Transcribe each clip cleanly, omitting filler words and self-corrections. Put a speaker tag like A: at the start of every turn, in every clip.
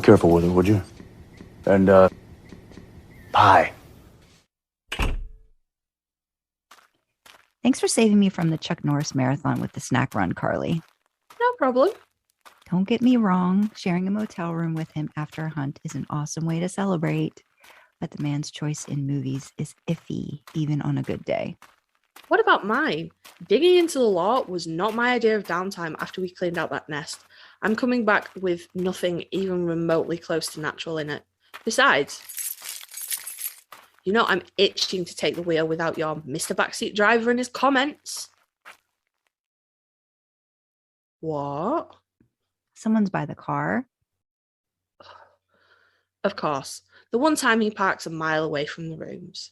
A: careful with her, would you? And, pie.
B: Thanks for saving me from the Chuck Norris marathon with the snack run, Karlee.
C: No problem.
B: Don't get me wrong. Sharing a motel room with him after a hunt is an awesome way to celebrate. But the man's choice in movies is iffy, even on a good day.
C: What about mine? Digging into the law was not my idea of downtime after we cleaned out that nest. I'm coming back with nothing even remotely close to natural in it. Besides, you know I'm itching to take the wheel without your Mr. Backseat driver and his comments. What?
B: Someone's by the car.
C: Of course. The one time he parks a mile away from the rooms.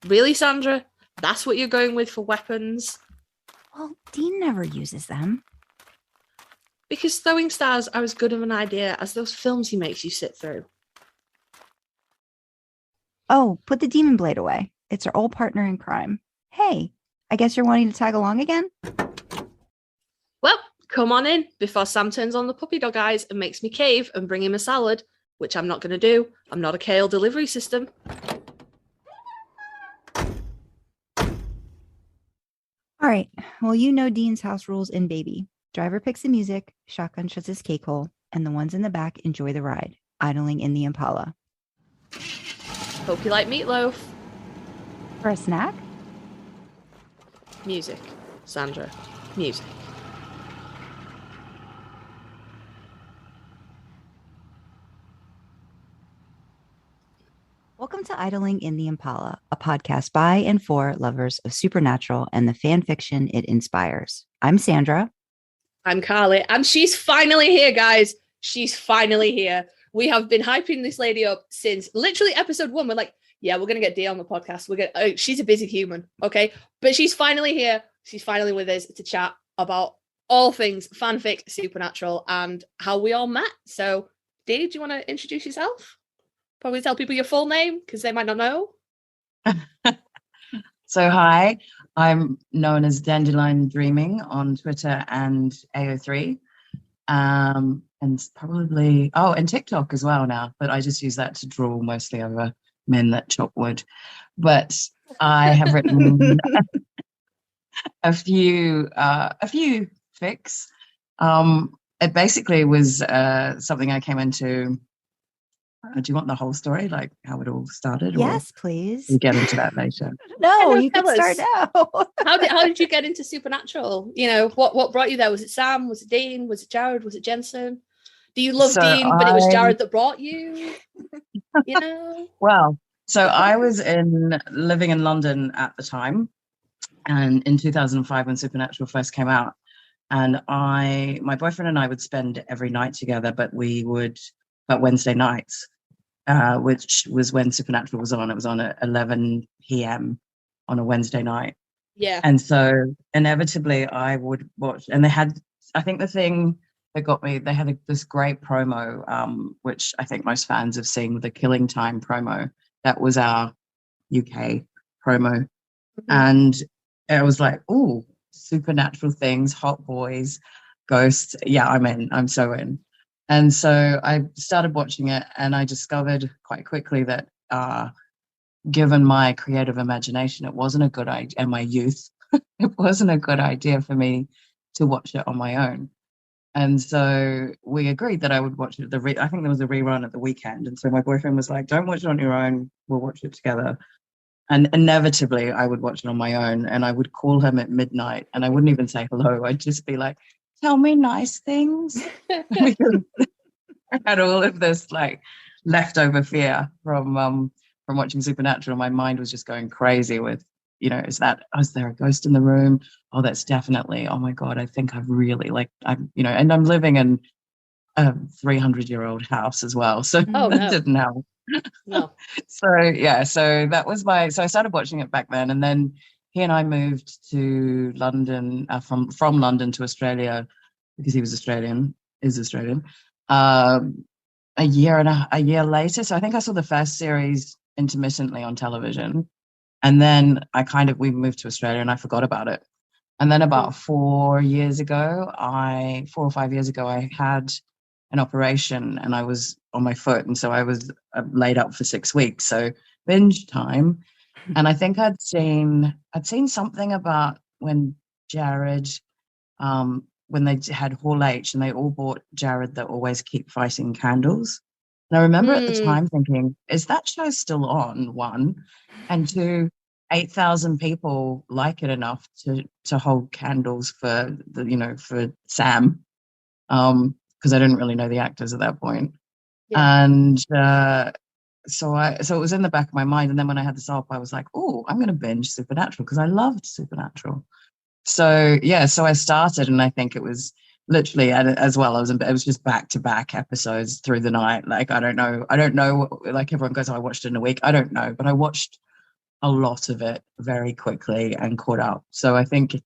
C: Really, Sandra? That's what you're going with for weapons?
B: Well, Dean never uses them.
C: Because throwing stars are as good of an idea as those films he makes you sit through.
B: Oh, put the demon blade away. It's our old partner in crime. Hey, I guess you're wanting to tag along again?
C: Well, come on in before Sam turns on the puppy dog eyes and makes me cave and bring him a salad, which I'm not going to do. I'm not a kale delivery system.
B: All right. Well, you know Dean's house rules in Baby. Driver picks the music, shotgun shuts his cakehole, and the ones in the back enjoy the ride, idling in the Impala.
C: Hope you like meatloaf.
B: For a snack?
C: Music. Sandra. Music.
B: Welcome to Idling in the Impala, a podcast by and for lovers of supernatural and the fan fiction it inspires. I'm Sandra.
C: I'm Karlee, and she's finally here, guys. She's finally here. We have been hyping this lady up since literally episode 1. We're like, yeah, we're going to get Dee on the podcast. She's a busy human, okay? But she's finally here. She's finally with us to chat about all things fanfic, supernatural, and how we all met. So, Dee, do you want to introduce yourself? Probably tell people your full name because they might not know.
D: So hi, I'm known as DandelionDreaming on Twitter and AO3, and probably and TikTok as well now. But I just use that to draw mostly over men that chop wood. But I have written a few fics. It basically was something I came into. Do you want the whole story, like how it all started?
B: Yes, please.
D: We'll get into that later.
B: No, you can start now.
C: How did you get into supernatural? You know, what brought you there? Was it Sam? Was it Dean? Was it Jared? Was it Jensen? Do you love Dean, but it was Jared that brought you? You know?
D: Well, so I was living in London at the time, and in 2005 when Supernatural first came out, and my boyfriend and I would spend every night together, but Wednesday nights. Which was when Supernatural was on. It was on at 11 p.m. on a Wednesday night.
C: Yeah.
D: And so inevitably I would watch, and I think the thing that got me, they had this great promo, which I think most fans have seen, with the Killing Time promo. That was our UK promo. Mm-hmm. And I was like, oh, supernatural things, hot boys, ghosts. Yeah, I'm in. I'm so in. And so I started watching it, and I discovered quite quickly that given my creative imagination, it wasn't a good idea, and my youth, it wasn't a good idea for me to watch it on my own. And so we agreed that I would watch it. I think there was a rerun at the weekend. And so my boyfriend was like, don't watch it on your own. We'll watch it together. And inevitably I would watch it on my own, and I would call him at midnight, and I wouldn't even say hello. I'd just be like, tell me nice things. Because I had all of this like leftover fear from watching Supernatural. My mind was just going crazy with, is there a ghost in the room? Oh, that's definitely, oh my God, I think I've really and I'm living in a 300-year-old house as well. So that didn't help.
C: No.
D: So that was so I started watching it back then, and then he and I moved to London, from London to Australia, because he is Australian, a year later. So I think I saw the first series intermittently on television, and then we moved to Australia, and I forgot about it. And then about 4 or 5 years ago, I had an operation and I was on my foot, and so I was laid up for 6 weeks. So binge time. And I think I'd seen something about when Jared, when they had Hall H and they all bought Jared the Always Keep Fighting candles. And I remember at the time thinking, is that show still on? One, and two, 8,000 people like it enough to hold candles for for Sam, because I didn't really know the actors at that point. Yeah. And so it was in the back of my mind. And then when I had this up, I was like, oh, I'm going to binge Supernatural because I loved Supernatural. So yeah, so I started, and I think it was literally as well. It was just back-to-back episodes through the night. Like I don't know. Like everyone goes, oh, I watched it in a week. I don't know, but I watched a lot of it very quickly and caught up. So I think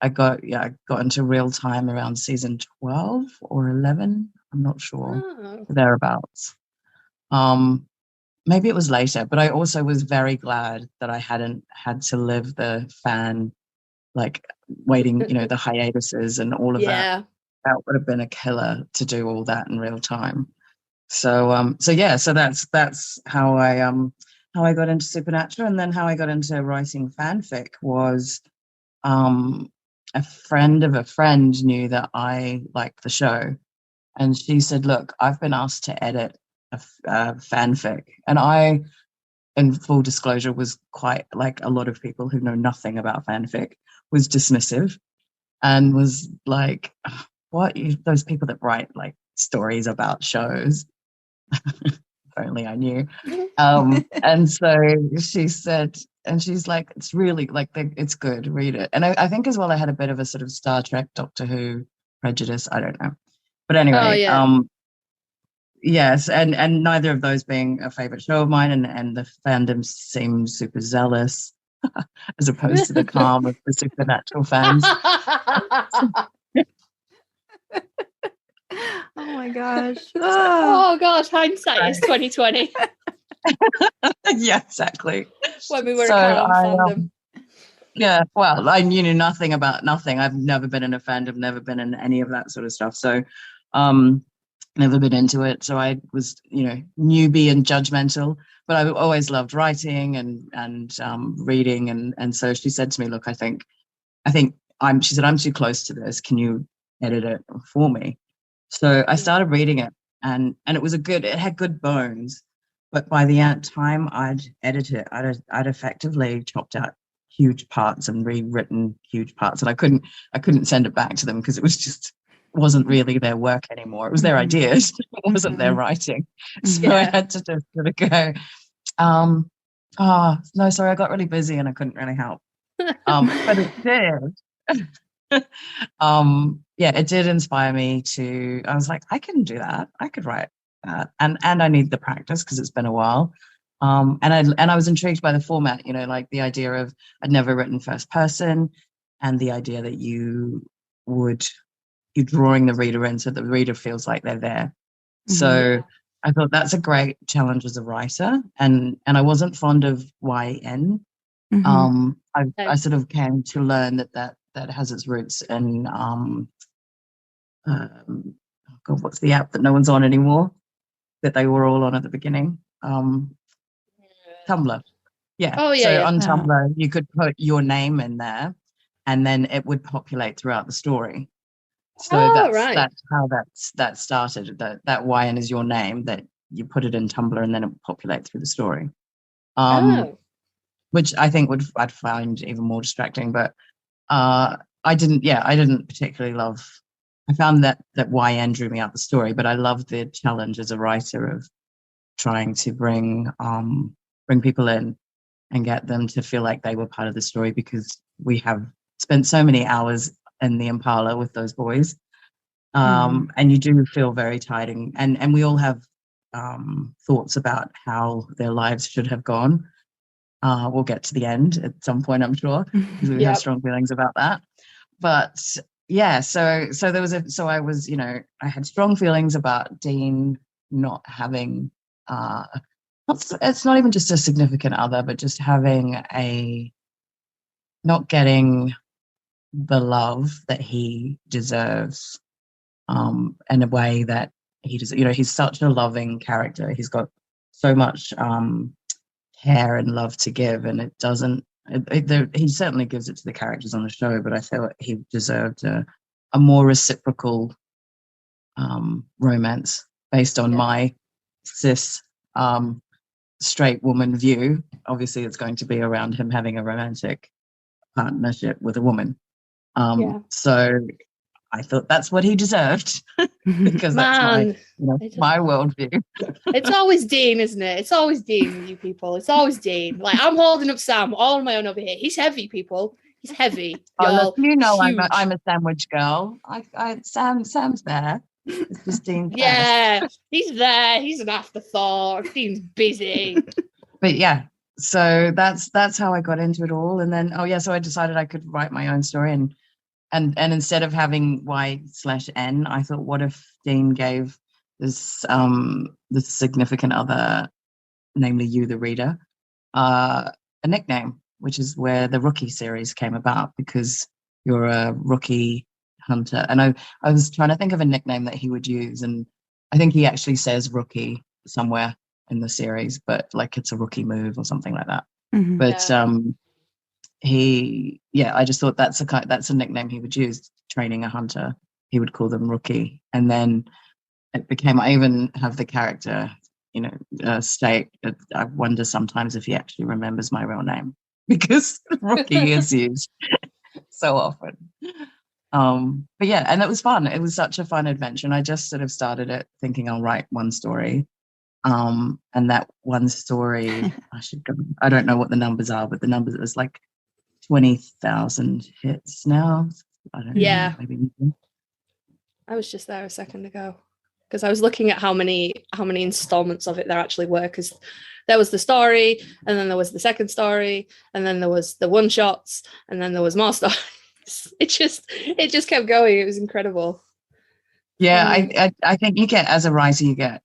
D: I got into real time around season 12 or 11. I'm not sure, thereabouts. Maybe it was later, but I also was very glad that I hadn't had to live the fan, like waiting, the hiatuses and all of that. That would have been a killer to do all that in real time. So that's how I got into Supernatural. And then how I got into writing fanfic was a friend of a friend knew that I liked the show, and she said, look, I've been asked to edit a fanfic. And I, in full disclosure, was quite, like a lot of people who know nothing about fanfic, was dismissive and was like, what, those people that write like stories about shows. If only I knew. And so she said, and she's like, it's really like, it's good, read it. And I think as well I had a bit of a sort of Star Trek, Doctor Who prejudice, I don't know, but anyway. Yes, and neither of those being a favorite show of mine, and the fandom seems super zealous as opposed to the calm of the Supernatural fans.
B: Oh my gosh.
C: Oh gosh, hindsight is 2020.
D: Yeah, exactly.
C: When we were a calm fandom.
D: Yeah, well, I knew nothing about nothing. I've never been in a fandom, never been in any of that sort of stuff. So never been into it. So I was, newbie and judgmental, but I always loved writing and reading. And so she said to me, look, I think I'm too close to this. Can you edit it for me? So I started reading it, and it had good bones, but by the time I'd edited it, I'd effectively chopped out huge parts and rewritten huge parts. And I couldn't send it back to them because it wasn't really their work anymore. It was their ideas. It wasn't their writing. So I had to just sort of go, no, sorry, I got really busy and I couldn't really help. But it did. It did inspire me I was like, I can do that. I could write that. And I need the practice because it's been a while. And I was intrigued by the format, like the idea of I'd never written first person, and the idea that you're drawing the reader in so the reader feels like they're there. So I thought that's a great challenge as a writer. And I wasn't fond of YN. I sort of came to learn that has its roots in what's the app that no one's on anymore that they were all on at the beginning? Tumblr. Yeah. On Tumblr you could put your name in there and then it would populate throughout the story. So that's how that started. That YN is your name, that you put it in Tumblr and then it would populate through the story. Which I think I'd find even more distracting, but I didn't particularly love. I found that YN drew me out the story, but I loved the challenge as a writer of trying to bring people in and get them to feel like they were part of the story, because we have spent so many hours in the Impala with those boys, and you do feel very tired, and we all have thoughts about how their lives should have gone. We'll get to the end at some point, I'm sure, because we have strong feelings about that. But yeah, so there was I was, I had strong feelings about Dean not having it's not even just a significant other, but just having not getting the love that he deserves, in a way that he's such a loving character. He's got so much care and love to give, and it doesn't. He certainly gives it to the characters on the show, but I feel like he deserved a more reciprocal romance based on my cis straight woman view. Obviously, it's going to be around him having a romantic partnership with a woman. So I thought that's what he deserved because that's my worldview.
C: It's always Dean, isn't it? It's always Dean, you people. It's always Dean. Like, I'm holding up Sam all on my own over here. He's heavy, people. He's heavy.
D: Look, I'm a sandwich girl. Sam's there. It's just Dean.
C: Yeah, he's there. He's an afterthought. Dean's busy.
D: But yeah, so that's how I got into it all. And then so I decided I could write my own story, and instead of having Y/N, I thought, what if Dean gave this significant other, namely you, the reader, a nickname, which is where the Rookie series came about, because you're a rookie hunter. And I was trying to think of a nickname that he would use, and I think he actually says rookie somewhere in the series, but like it's a rookie move or something like that.
B: Mm-hmm.
D: But I just thought that's a nickname he would use. Training a hunter, he would call them Rookie. And then it became, I even have the character, state, I wonder sometimes if he actually remembers my real name, because Rookie is used so often. But yeah, and it was fun. It was such a fun adventure. And I just sort of started it thinking I'll write one story. And that one story, I don't know what the numbers are, but the numbers, it was like 20,000 hits now. I don't know, maybe.
C: I was just there a second ago because I was looking at how many installments of it there actually were, because there was the story, and then there was the second story, and then there was the one shots, and then there was more stories. It just kept going. It was incredible.
D: Yeah, I think you get, as a writer, you get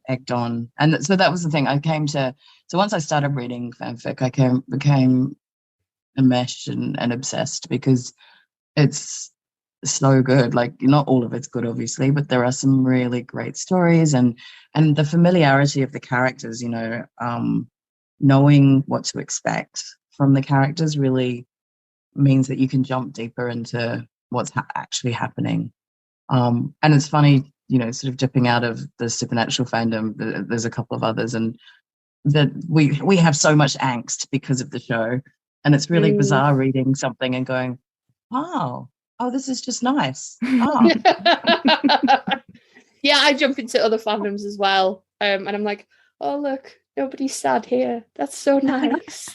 D: egged on, and so that was the thing. So once I started reading fanfic, I became enmeshed and obsessed, because it's so good. Like, not all of it's good, obviously, but there are some really great stories, and the familiarity of the characters, knowing what to expect from the characters really means that you can jump deeper into what's actually happening. And it's funny, sort of dipping out of the supernatural fandom, there's a couple of others, and that we have so much angst because of the show, and it's really bizarre reading something and going, oh, this is just nice. Oh.
C: Yeah, I jump into other fandoms as well, and I'm like, oh, look, nobody's sad here. That's so nice.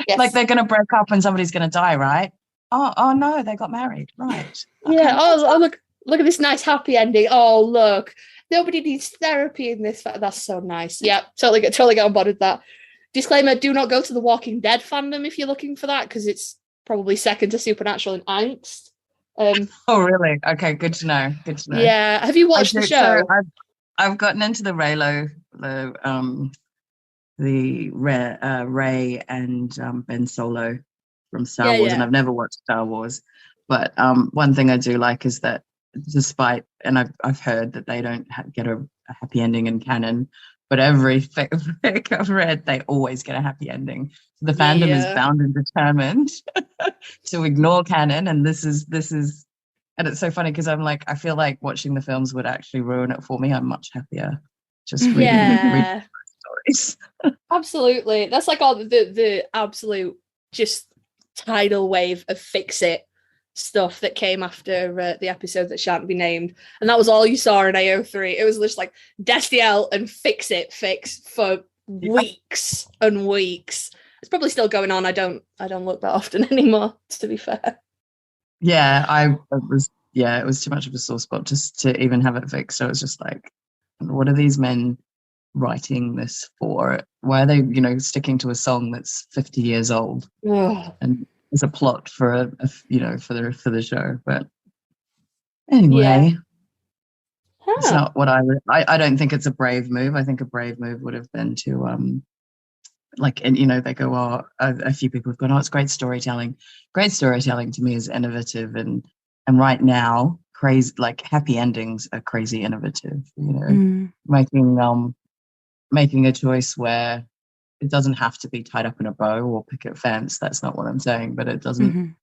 D: Yes. Like they're going to break up and somebody's going to die, right? Oh no, they got married, right? Okay.
C: Yeah. Oh, look at this nice happy ending. Oh, look, nobody needs therapy in this. That's so nice. Yeah, totally get on board with that. Disclaimer: do not go to the Walking Dead fandom if you're looking for that, because it's probably second to Supernatural in angst.
D: Oh, really? Okay, good to know.
C: Yeah. Have you watched the show?
D: So I've gotten into the Raylo, the Ray and Ben Solo from Star Wars, and I've never watched Star Wars. But one thing I do like is that, despite, and I've heard that they don't get a happy ending in canon, but every fic I've read, they always get a happy ending. The fandom is bound and determined to ignore canon, and this is, and it's so funny because I'm like, I feel like watching the films would actually ruin it for me. I'm much happier just reading stories.
C: Absolutely, that's like all the absolute just tidal wave of FicRecs stuff that came after the episode that shan't be named, and that was all you saw in AO3. It was just like Destiel and fix for weeks and weeks. It's probably still going on. I don't look that often anymore, to be fair.
D: Yeah, it was too much of a sore spot just to even have it fixed. So it was just like, what are these men writing this for? Why are they, sticking to a song that's 50 years old? And as a plot for for the show. But anyway, it's not what I don't think it's a brave move. I think a brave move would have been to they go, a few people have gone, it's great storytelling. Great storytelling to me is innovative, and right now crazy, like happy endings are crazy innovative, you know, making a choice where it doesn't have to be tied up in a bow or picket fence. That's not what I'm saying, but it doesn't,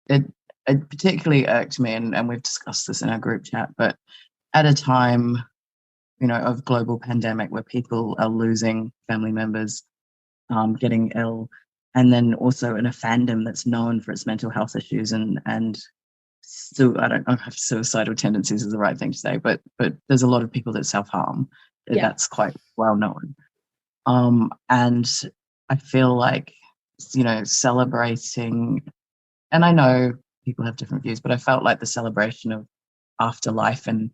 D: it particularly irked me, and we've discussed this in our group chat, but at a time, you know, of global pandemic where people are losing family members, getting ill, and then also in a fandom that's known for its mental health issues and so I don't know if suicidal tendencies is the right thing to say, but there's a lot of people that self-harm.
C: Yeah.
D: That's quite well known. And I feel like, you know, celebrating, and I know people have different views, but I felt like the celebration of afterlife and,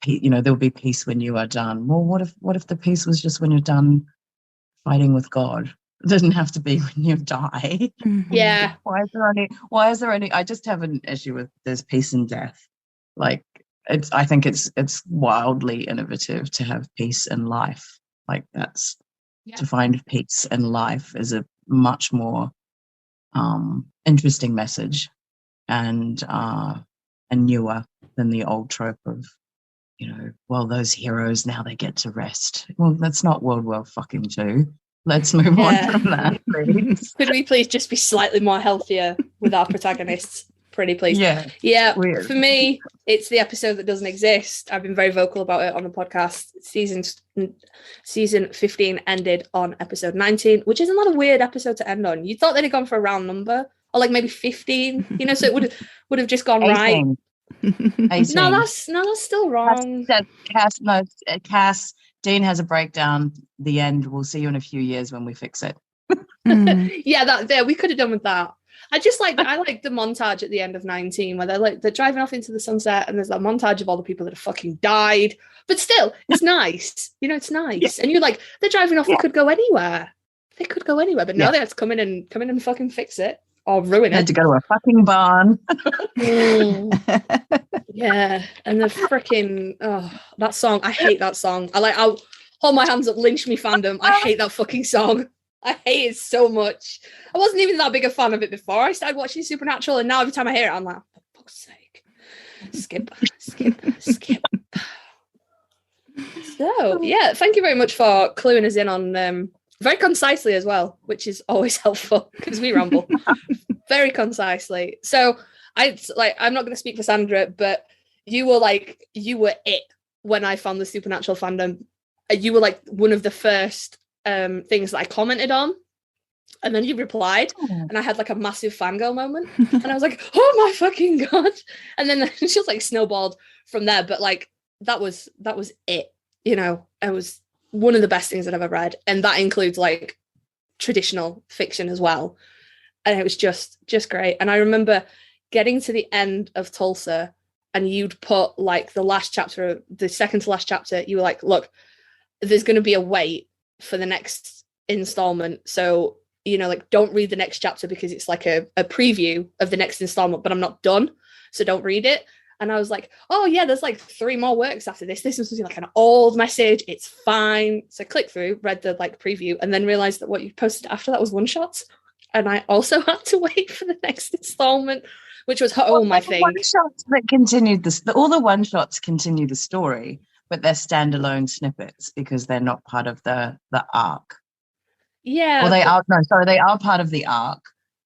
D: you know, there'll be peace when you are done. Well, what if the peace was just when you're done fighting with God? It doesn't have to be when you die.
C: Yeah.
D: Why is there any I just have an issue with there's peace and death. Like I think it's wildly innovative to have peace in life. Like that's to find peace in life is a much more interesting message and newer than the old trope of, you know, well, those heroes now they get to rest. Well, that's not World War fucking II. Let's move on from that, please.
C: Could we please just be slightly more healthier with our protagonists? Pretty please. Yeah.
D: Weird.
C: For me, it's the episode that doesn't exist. I've been very vocal about it on the podcast. Season 15 ended on episode 19, which is another weird episode to end on. You thought they'd have gone for a round number, or like maybe 15, you know, so it would have just gone
D: 18.
C: right.
D: 18.
C: No, that's still wrong.
D: Cass, Dean has a breakdown. The end. We'll see you in a few years when we fix it.
C: Yeah, we could have done with that. I like the montage at the end of 19 where they're driving off into the sunset and there's that montage of all the people that have fucking died. But still, it's nice. You know, it's nice. And you're like, they're driving off, they could go anywhere. But no, they have to come in and fucking fix it or ruin it.
D: Had to go to a fucking barn.
C: Yeah. And the freaking that song. I hate that song. I'll hold my hands up, lynch me fandom. I hate that fucking song. I hate it so much. I wasn't even that big a fan of it before I started watching Supernatural, and now every time I hear it, I'm like, for fuck's sake. Skip. So, yeah, thank you very much for cluing us in on very concisely as well, which is always helpful because we ramble very concisely. So, I'm not going to speak for Sandra, but you were it when I found the Supernatural fandom. You were like one of the first things that I commented on, and then you replied, and I had like a massive fangirl moment, and I was like, oh my fucking god, and then she just like snowballed from there. But like that was it, you know. It was one of the best things that I've ever read, and that includes like traditional fiction as well, and it was just great. And I remember getting to the end of Tulsa, and you'd put like the second to last chapter, you were like, look, there's going to be a wait for the next installment, so you know, like, don't read the next chapter because it's like a preview of the next installment, but I'm not done, so don't read it. And I was like, oh yeah, there's like 3 more works after this was like an old message, it's fine. So I clicked through, read the like preview, and then realized that what you posted after that was one shots, and I also had to wait for the next installment, which was my thing.
D: One shots that continued this, all the one shots continue the story, but they're standalone snippets because they're not part of the arc.
C: Yeah.
D: Well, they are part of the arc,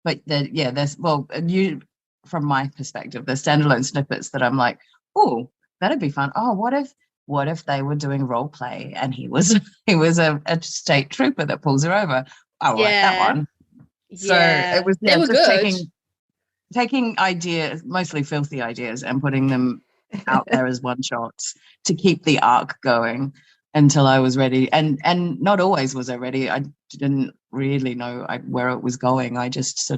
D: but from my perspective, they're standalone snippets that I'm like, oh, that'd be fun. Oh, what if they were doing role play and he was a state trooper that pulls her over? I like that one. So it was
C: they were
D: just
C: good.
D: taking ideas, mostly filthy ideas, and putting them out there as one shots to keep the arc going until I was ready. And not always was I ready. I didn't really know where it was going. I just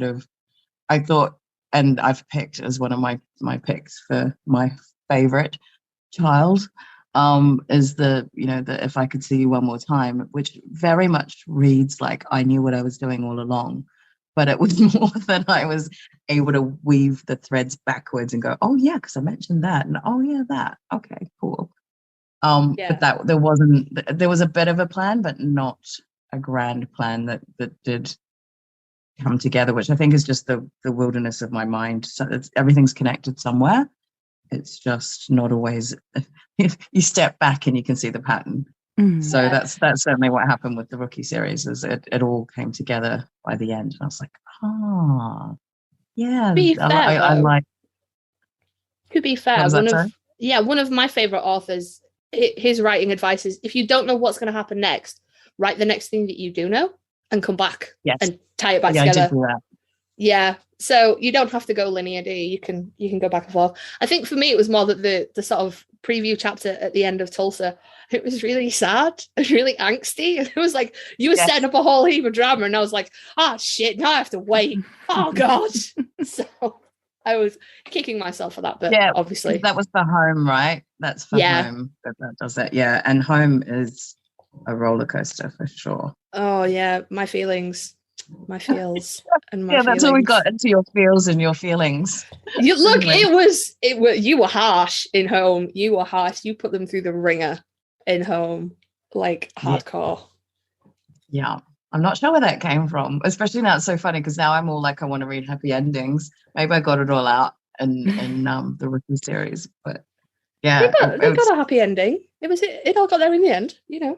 D: I thought, and I've picked as one of my picks for my favorite child is the If I Could See You One More Time, which very much reads like I knew what I was doing all along. But it was more than I was able to weave the threads backwards and go, oh yeah, because I mentioned that, and oh yeah, that. Okay, cool. But that there was a bit of a plan, but not a grand plan that did come together, which I think is just the wilderness of my mind. So everything's connected somewhere, it's just not always. You step back and you can see the pattern. So that's certainly what happened with the Rookie series. Is it all came together by the end, and I was like, yeah,
C: Be fair,
D: I like.
C: To be fair, one of my favorite authors, his writing advice is, if you don't know what's going to happen next, write the next thing that you do know and come back and tie it back together.
D: I did do that.
C: Yeah, so you don't have to go linear, do you? You can go back and forth. I think for me, it was more that the sort of preview chapter at the end of Tulsa, it was really sad and really angsty. And it was like, you were setting up a whole heap of drama, and I was like, shit, now I have to wait. Oh, God. So I was kicking myself for that, but obviously.
D: That was for Home, right? That's for Home that does that, yeah. And Home is a roller coaster for sure.
C: Oh, yeah, my feels and my
D: that's all we got, into your feels and your feelings.
C: Look, you were harsh in Home. You were harsh. You put them through the ringer in Home, like hardcore.
D: Yeah. I'm not sure where that came from, especially now. It's so funny because now I'm all like, I want to read happy endings. Maybe I got it all out in the Rookie series, but yeah,
C: they got a happy ending. It all got there in the end, you know.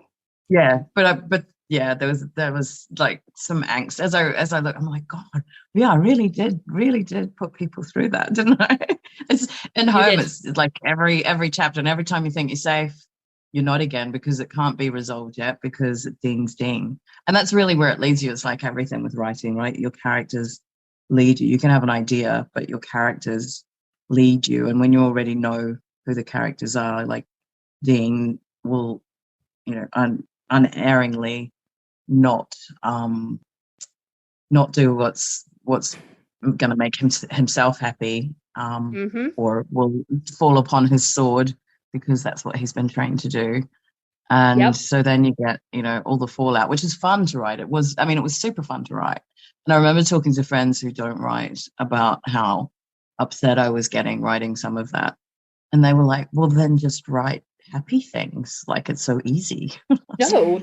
D: Yeah, but yeah, there was like some angst as I look. I'm like, God, I really did put people through that, didn't I? It's in Home. It's like every chapter, and every time you think you're safe, you're not again, because it can't be resolved yet, because Dean's Dean. And that's really where it leads you. It's like everything with writing, right? Your characters lead you. You can have an idea, but your characters lead you. And when you already know who the characters are, like Dean will, unerringly not do what's going to make himself happy, or will fall upon his sword, because that's what he's been trained to do. And so then you get, all the fallout, which is fun to write. It was super fun to write. And I remember talking to friends who don't write about how upset I was getting writing some of that. And they were like, well, then just write happy things. Like, it's so easy.
C: No,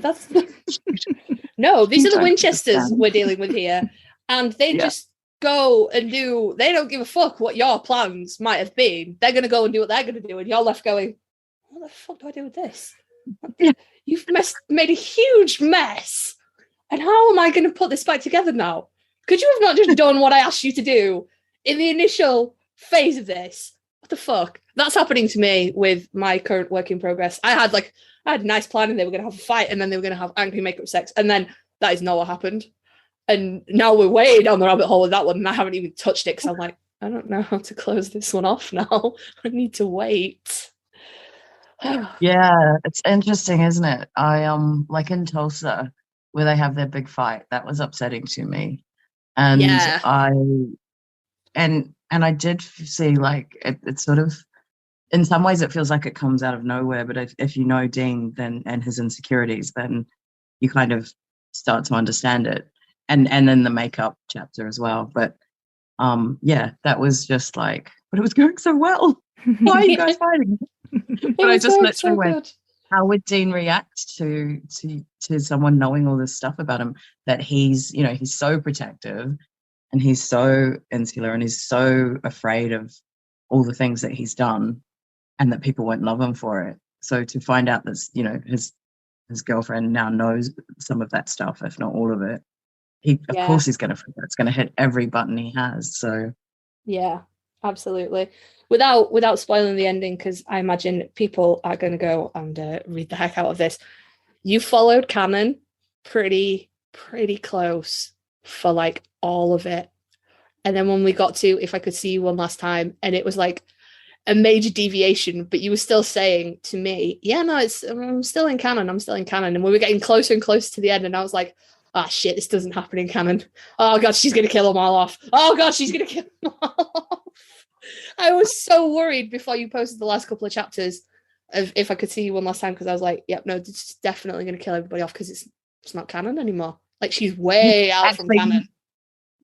C: no, these are the Winchesters we're dealing with here. And they just go and do, they don't give a fuck what your plans might have been. They're going to go and do what they're going to do. And you're left going, what the fuck do I do with this? You've made a huge mess. And how am I going to put this back together now? Could you have not just done what I asked you to do in the initial phase of this? What the fuck? That's happening to me with my current work in progress. I had a nice plan, and they were going to have a fight, and then they were going to have angry makeup sex. And then that is not what happened. And now we're way down the rabbit hole with that one, and I haven't even touched it, because I'm like, I don't know how to close this one off now. I need to wait.
D: Yeah, it's interesting, isn't it? I like in Tulsa, where they have their big fight, that was upsetting to me. And I did see, like, it sort of, in some ways it feels like it comes out of nowhere, but if you know Dean and his insecurities, then you kind of start to understand it. And then the makeup chapter as well. But that was just like, but it was going so well. Why are you guys fighting? But I just literally went, how would Dean react to someone knowing all this stuff about him, that he's so protective and he's so insular and he's so afraid of all the things that he's done, and that people won't love him for it. So to find out that, his girlfriend now knows some of that stuff, if not all of it, of course he's going to, it's going to hit every button he has. So
C: yeah, absolutely. Without spoiling the ending, because I imagine people are going to go and read the heck out of this. You followed Canon pretty close for like all of it, and then when we got to If I Could See You One Last Time, and it was like a major deviation, but you were still saying to me, yeah, no, I'm still in canon, and we were getting closer and closer to the end, and I was like, shit, this doesn't happen in canon. Oh god, she's gonna kill them all off. Oh god, she's gonna kill them all off. I was so worried before you posted the last couple of chapters of If I Could See You One Last Time, because I was like, yep, no, it's definitely gonna kill everybody off, because it's not canon anymore. Like, she's way out from canon.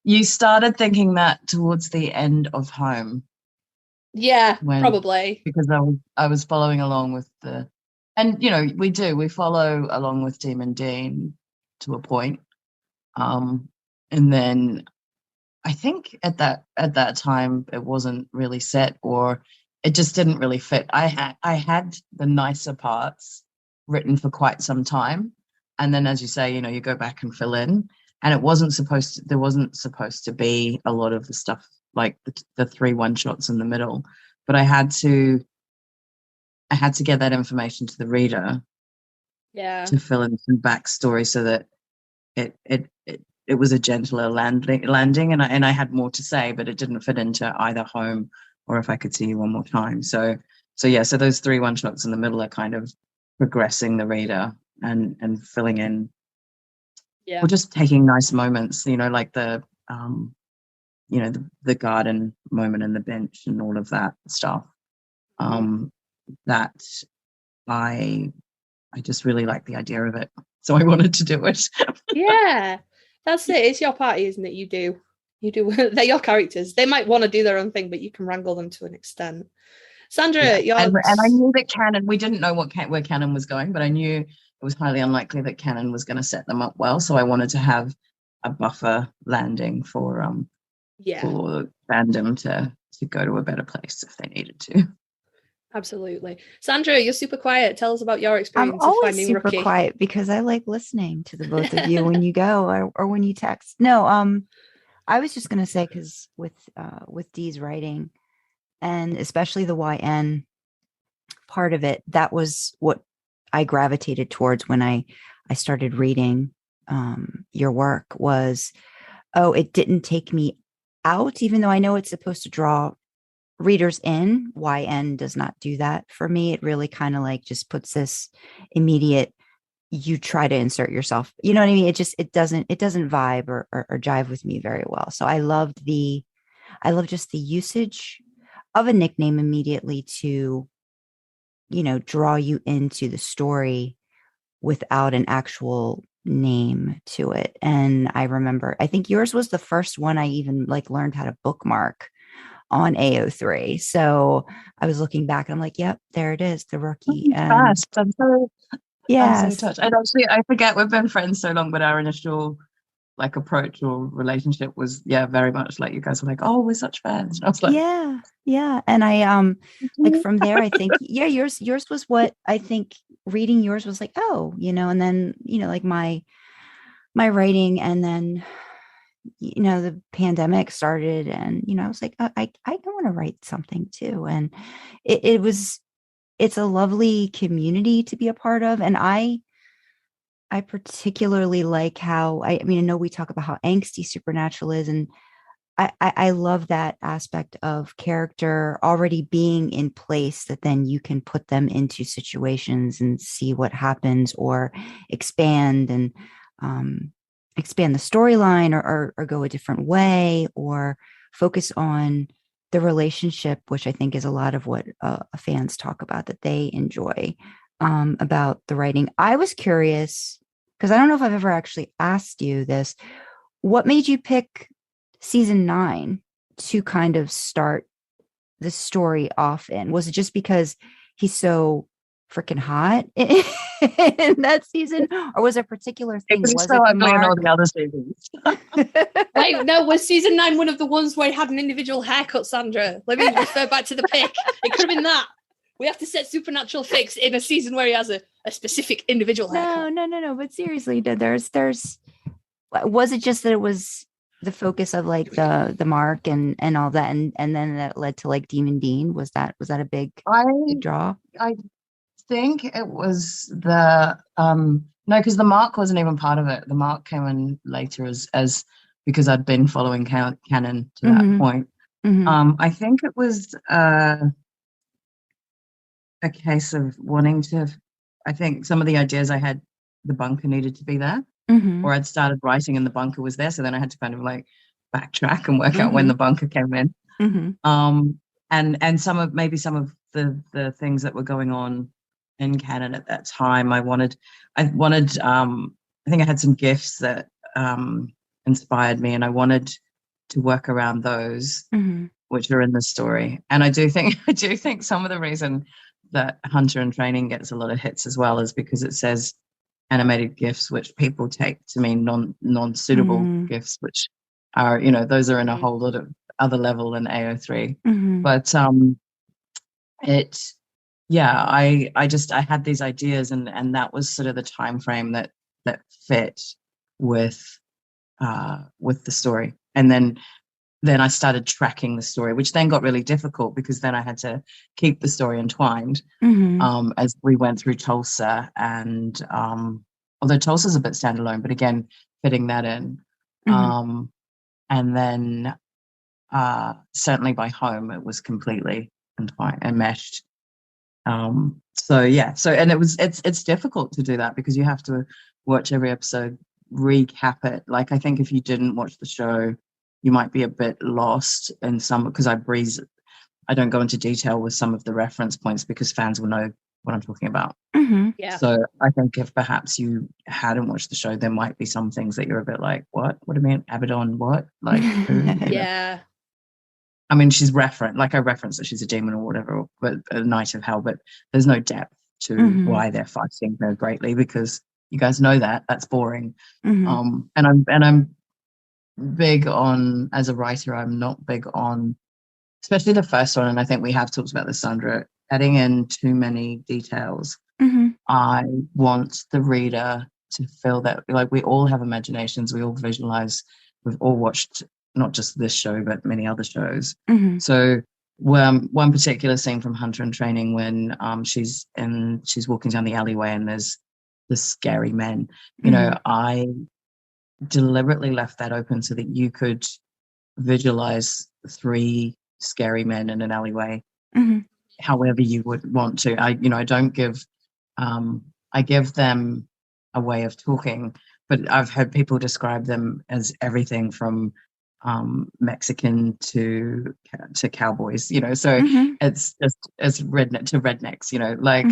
D: You started thinking that towards the end of Home.
C: Yeah, probably. Because
D: I was following along with we follow along with Demon Dean to a point. And then I think at that time it wasn't really set, or it just didn't really fit. I had the nicer parts written for quite some time, and then, as you say, you go back and fill in, and there wasn't supposed to be a lot of the stuff like the 3 one-shots in the middle, but I had to get that information to the reader, to fill in some backstory so that it was a gentler landing, and I had more to say, but it didn't fit into either home or If I Could See You One More Time. So those 3 one-shots in the middle are kind of progressing the reader and filling in, or just taking nice moments, like the the garden moment and the bench and all of that stuff. That I just really like the idea of it, so I wanted to do it.
C: Yeah, that's it. It's your party, isn't it? You do. They're your characters. They might want to do their own thing, but you can wrangle them to an extent. Sandra, and
D: I knew that Canon. We didn't know where Canon was going, but I knew it was highly unlikely that Canon was going to set them up well. So I wanted to have a buffer landing for fandom to go to a better place if they needed to.
C: Absolutely. Sandra, you're super quiet. Tell us about your experience
B: I'm
C: of
B: always
C: finding
B: super
C: Rookie.
B: quiet because I like listening to the both of you when you go or when you text. No, I was just gonna say, because with Dee's writing, and especially the YN part of it, that was what I gravitated towards when I started reading your work. Was, it didn't take me out, even though I know it's supposed to draw readers in. YN does not do that for me. It really kind of like just puts this immediate, you try to insert yourself, you know what I mean? It doesn't vibe or jive with me very well. So I love just the usage of a nickname immediately to, draw you into the story without an actual name to it. And I remember, I think yours was the first one I even learned how to bookmark on AO3. So I was looking back and I'm like, yep, there it is, the Rookie.
D: Fast. I'm so touched. And actually, I forget we've been friends so long, but our initial approach or relationship was very much like you guys were like, oh, we're such fans. And I was like,
B: yeah. And I from there, I think yours was what I think reading yours was like, and then my writing, and then the pandemic started, and I was like, I want to write something too, and it's a lovely community to be a part of. And I particularly like how, I know we talk about how angsty Supernatural is, and I love that aspect of character already being in place, that then you can put them into situations and see what happens, or expand and expand the storyline, or go a different way, or focus on the relationship, which I think is a lot of what fans talk about, that they enjoy about the writing. I was curious, because I don't know if I've ever actually asked you this, what made you pick season 9 to kind of start the story off in? Was it just because he's so freaking hot in that season, or was there a particular thing?
D: Was so ugly in all the other seasons.
C: Wait, no, was season 9 one of the ones where he had an individual haircut, Sandra? Let me refer back to the pick. It could have been that. We have to set Supernatural fix in a season where he has a specific individual haircut.
B: No. But seriously, there's was it just that it was the focus of the mark and all that, and then that led to Demon Dean? Was that a big draw?
D: I think it was the no, because the mark wasn't even part of it. The mark came in later as because I'd been following Canon to that point. I think it was a case of wanting to, I think some of the ideas I had, the bunker needed to be there, or I'd started writing and the bunker was there, so then I had to kind of backtrack and work out when the bunker came in. And some of the things that were going on in Canon at that time, I think I had some gifts that inspired me, and I wanted to work around those, which are in the story. And I do think some of the reason that Hunter in Training gets a lot of hits as well is because it says animated gifs, which people take to mean non-suitable gifs, which are, those are in a whole lot of other level than AO3. But I had these ideas, and that was sort of the time frame that fit with the story. And then I started tracking the story, which then got really difficult because then I had to keep the story entwined as we went through Tulsa. And although Tulsa's a bit standalone, but again, fitting that in. And then certainly by home, it was completely entwined and meshed. And it's difficult to do that because you have to watch every episode, recap it. Like, I think if you didn't watch the show, you might be a bit lost in some, because I don't go into detail with some of the reference points because fans will know what I'm talking about.
C: Yeah.
D: So I think if perhaps you hadn't watched the show, there might be some things that you're a bit like, what do you mean? Abaddon, what? Like, who?
C: Yeah.
D: I mean, she's I referenced that she's a demon or whatever, but a knight of hell, but there's no depth to why they're fighting her greatly, because you guys know that's boring. And I'm big on, as a writer, I'm not big on, especially the first one, and I think we have talked about this, Sandra, adding in too many details. I want the reader to feel that, like, we all have imaginations, we all visualize, we've all watched not just this show but many other shows. So one particular scene from Hunter in Training, when she's walking down the alleyway and there's the scary men, I deliberately left that open so that you could visualize 3 scary men in an alleyway however you would want to. I don't give I give them a way of talking, but I've heard people describe them as everything from Mexican to cowboys, so it's just as rednecks, like,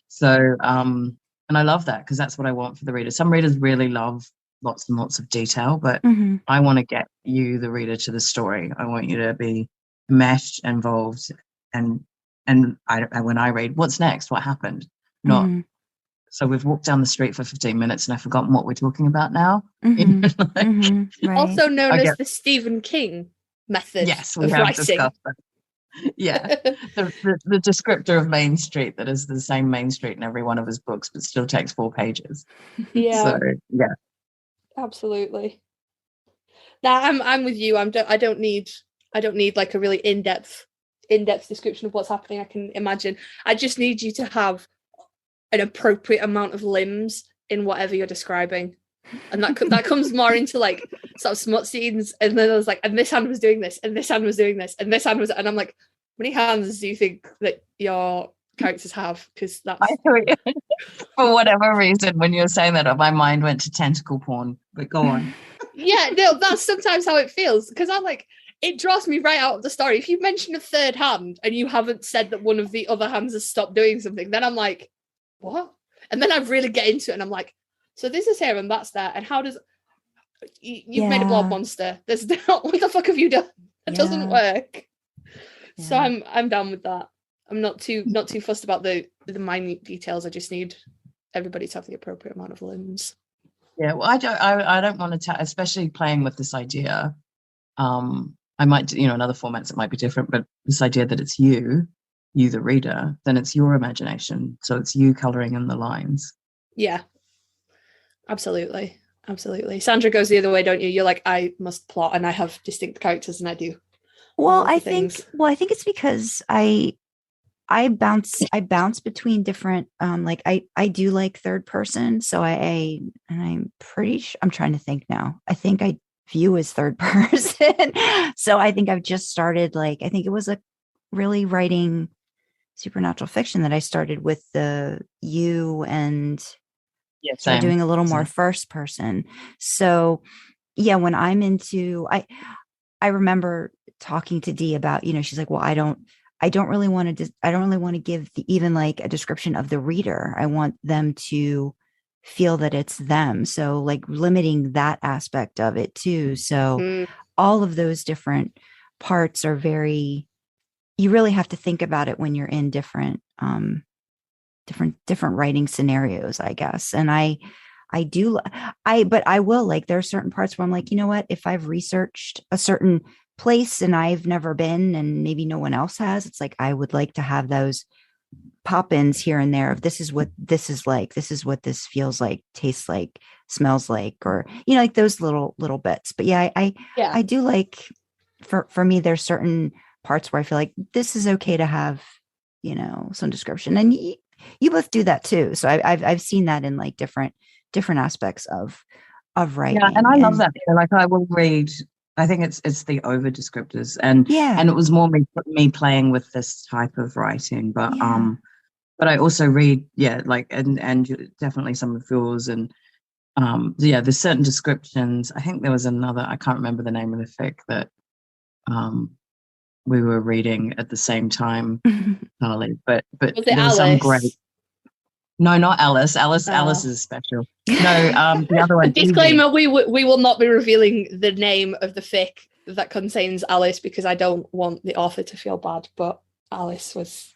D: so and I love that, because that's what I want for the reader. Some readers really love lots and lots of detail, but I want to get you, the reader, to the story. I want you to be meshed, involved, and when I read, what's next, what happened, not so we've walked down the street for 15 minutes and I've forgotten what we're talking about now.
B: Right.
C: Also known as the Stephen King method.
D: Yes, we
C: of
D: have
C: writing.
D: discussed that. Yeah, the descriptor of Main Street that is the same Main Street in every one of his books, but still takes 4 pages.
C: Yeah.
D: So yeah,
C: absolutely. Now I'm with you. I don't need like a really in-depth description of what's happening. I can imagine. I just need you to have an appropriate amount of limbs in whatever you're describing, and that comes more into like sort of smut scenes. And then I was like, and this hand was doing this, and this hand was doing this, and this hand was, and I'm like, how many hands do you think that your characters have? Because that's
D: for whatever reason, when you were saying that, my mind went to tentacle porn. But go on.
C: Yeah, no, that's sometimes how it feels, because I'm like, it draws me right out of the story. If you mention a third hand and you haven't said that one of the other hands has stopped doing something, then I'm like, what? And then I really get into it and I'm like, so this is here and that's there, and how does you've made a blob monster, there's not, what the fuck have you done? That doesn't work. So I'm down with that. I'm not too fussed about the minute details. I just need everybody to have the appropriate amount of limbs.
D: Yeah, well, I don't want to especially playing with this idea. I might, in other formats it might be different, but this idea that it's you the reader, then it's your imagination, so it's you coloring in the lines.
C: Yeah, absolutely. Sandra goes the other way, don't you? You're like, I must plot and I have distinct characters, and I do.
B: Well, I think it's because I bounce between different like I do like third person, so I'm pretty sure, I'm trying to think now, I think I view as third person. So I think I've just started, like, I think it was like really writing supernatural fiction that I started with the you, and started doing a little more first person. So yeah, when I'm into, I remember talking to Dee about, she's like, well, I don't really want to give even like a description of the reader. I want them to feel that it's them. So like limiting that aspect of it too. So all of those different parts are you really have to think about it when you're in different writing scenarios, I guess. And but I will, like, there are certain parts where I'm like, you know what, if I've researched a certain place and I've never been, and maybe no one else has, it's like I would like to have those pop-ins here and there of this is what this is like, this is what this feels like, tastes like, smells like, or like those little bits. But yeah, I do like, for me, there's certain parts where I feel like this is okay to have some description, and you both do that too. So I've seen that in like different aspects of writing.
D: Yeah, and I love that. Like I will read. I think it's the over descriptors, and it was more me playing with this type of writing. But I also read like and definitely some of yours, and there's certain descriptions. I think there was another. I can't remember the name of the fic that we were reading at the same time, Karlee. But
C: was it
D: there was
C: Alice?
D: some great. No, not Alice. Alice is special. No, the other one.
C: Disclaimer: we will not be revealing the name of the fic that contains Alice because I don't want the author to feel bad. But Alice was,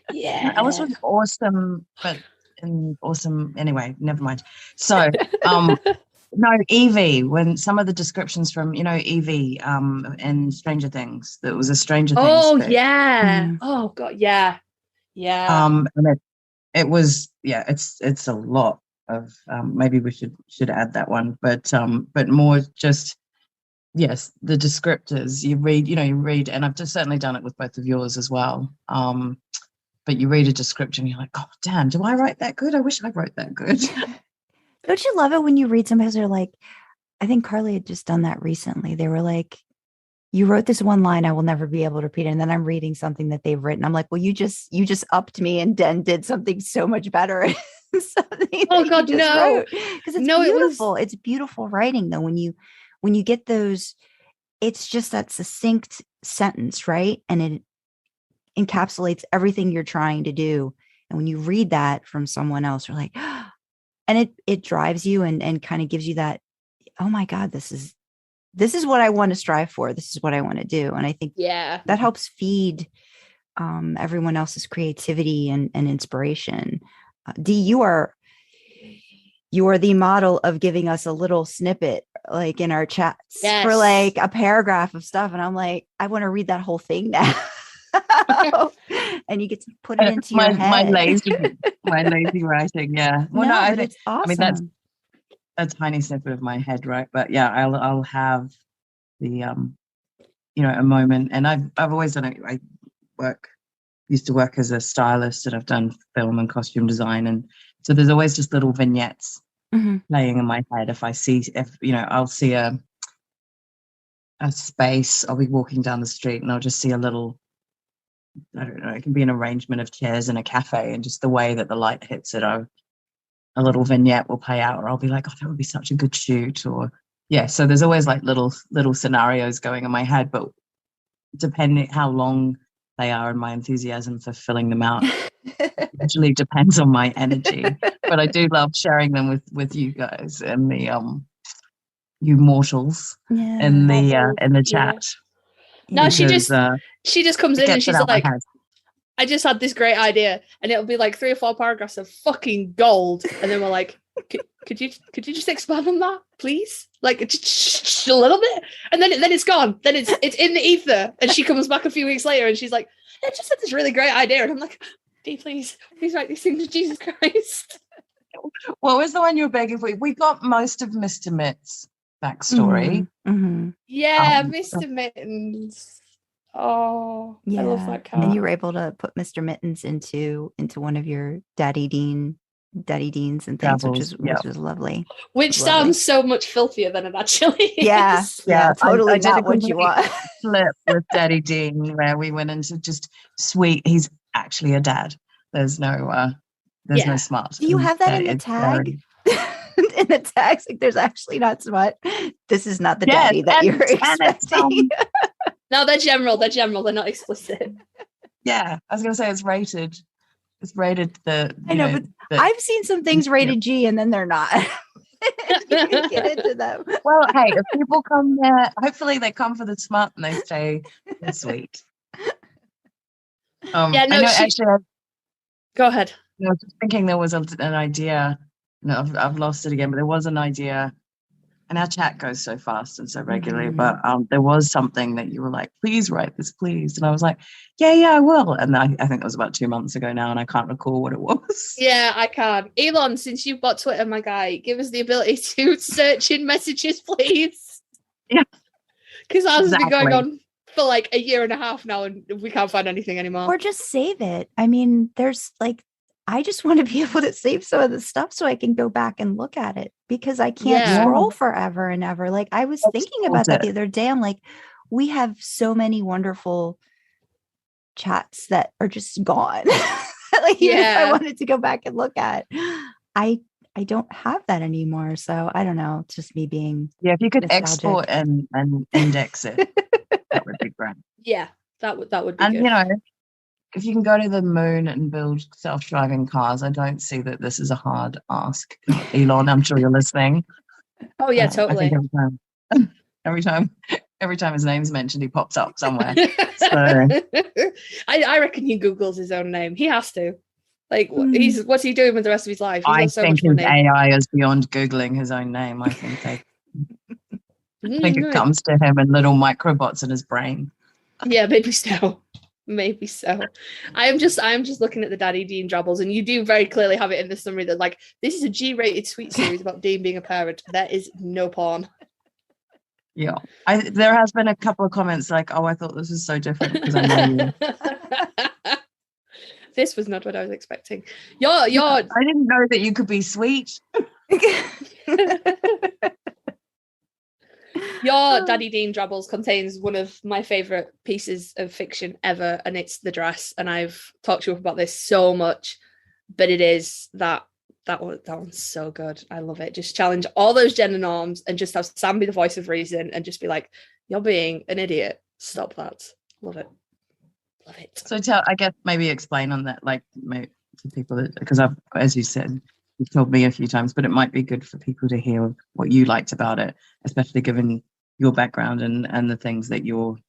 D: Alice was awesome, but awesome anyway. Never mind. So, no, Evie. When some of the descriptions from Evie in Stranger Things, that was a Stranger Things.
C: Oh
D: fic.
C: yeah. Oh god, yeah.
D: And it was it's a lot of maybe we should add that one, but more just the descriptors you read, and I've just certainly done it with both of yours as well. But you read a description, you're like, oh damn, do I write that good? I wish I wrote that good.
B: Don't you love it when you read somebody they're like, I think Karlee had just done that recently. They were like, you wrote this one line I will never be able to repeat. And then I'm reading something that they've written. I'm like, well, you just upped me and then did something so much better.
C: Oh God, no.
B: Because it's beautiful. It's beautiful writing though. When you get those, it's just that succinct sentence, right? And it encapsulates everything you're trying to do. And when you read that from someone else, you're like, and it drives you and kind of gives you that, oh my God, this is what I want to strive for. This is what I want to do. And I think that helps feed everyone else's creativity and inspiration. Dee, you are the model of giving us a little snippet like in our chats for like a paragraph of stuff. And I'm like, I want to read that whole thing now. And you get to put it into your head.
D: My lazy writing. Yeah. Well, no, I think it's awesome. I mean, that's a tiny snippet of my head, right? But yeah, I'll have the a moment, and I've always done it. I used to work as a stylist, and I've done film and costume design, and so there's always just little vignettes playing in my head. I'll see a space. I'll be walking down the street, and I'll just see a little. I don't know. It can be an arrangement of chairs in a cafe, and just the way that the light hits it, a little vignette will play out, or I'll be like, oh, that would be such a good shoot, or so there's always like little scenarios going in my head, but depending how long they are and my enthusiasm for filling them out usually depends on my energy. But I do love sharing them with you guys and the you mortals in the chat.
C: No, she just comes in and she's like, I just had this great idea, and it'll be like 3 or 4 paragraphs of fucking gold, and then we're like, could you just expand on that, please? Like just a little bit, and then it's gone. Then it's in the ether, and she comes back a few weeks later, and she's like, I just had this really great idea, and I'm like, Dee, please write these things, Jesus Christ.
D: What was the one you were begging for? We got most of Mr. Mitt's backstory.
C: Yeah, Mr. Mittens. Oh, yeah. I love that cat.
B: And you were able to put Mr. Mittens into one of your Daddy Deans and things, which was lovely.
C: Which sounds so much filthier than it actually is.
B: Yeah, totally
D: I
B: not what you want.
D: Flip with Daddy Dean, where we went into just sweet. He's actually a dad. There's no smut.
B: Do you have that in the tag? In the tags, like there's actually not smut. This is not the daddy that you're expecting.
C: No, they're general. They're not explicit.
D: Yeah, I was gonna say it's rated. It's rated
B: I know, but I've seen some things rated G and then they're not. You can get into them.
D: Well, hey, if people come there, hopefully they come for the smut and they stay sweet. Actually,
C: go ahead.
D: I was just thinking there was an idea. No, I've lost it again, but there was an idea And our chat goes so fast and so regularly,
B: Mhm.
D: but there was something that you were like, please write this, please. And I was like, yeah, I will. And I think it was about 2 months ago now, and I can't recall what it was.
C: Yeah, I can. Elon, since you've got Twitter, my guy, give us the ability to search in messages, please.
D: Yeah.
C: Because ours has been going
D: Exactly.
C: on for like a year and a half now, and we can't find anything anymore.
B: Or just save it. I mean, there's like, I just want to be able to save some of the stuff so I can go back and look at it, because I can't
C: Yeah.
B: scroll forever and ever. Like, I was thinking about that the other day. I'm like, we have so many wonderful chats that are just gone. Like, even if I
C: Yeah.
B: wanted to go back and look at, I don't have that anymore. So I don't know. It's just me being
D: Yeah, if you could
B: nostalgic.
D: export and index it, that would be great.
C: Yeah, that would be
D: And
C: good.
D: you know, if you can go to the moon and build self-driving cars, I don't see that this is a hard ask. Elon, I'm sure you're listening.
C: Oh yeah,
D: I
C: totally.
D: think every time his name's mentioned, he pops up somewhere. So
C: I reckon he Googles his own name. He has to. Like,
B: Mm.
C: what's he doing with the rest of his life? He's
D: I
C: got so
D: think
C: much
D: his
C: money.
D: AI is beyond Googling his own name. I think it comes to him in little microbots in his brain.
C: Yeah, maybe so. Maybe so. I am just looking at the Daddy Dean Drabbles, and you do very clearly have it in the summary that like this is a G-rated sweet series about Dean being a parent. There is no porn.
D: Yeah, there has been a couple of comments like, "Oh, I thought this was so different because I know you."
C: This was not what I was expecting. Your
D: I didn't know that you could be sweet.
C: Your Daddy Dean Drabbles contains one of my favorite pieces of fiction ever, and it's The Dress. And I've talked to you about this so much, but it is that one's so good. I love it. Just challenge all those gender norms and just have Sam be the voice of reason and just be like, "You're being an idiot. Stop that." Love it. Love it.
D: So I guess maybe explain on that, like maybe to people, because I've, as you said, you've told me a few times, but it might be good for people to hear what you liked about it, especially given your background and the things that you've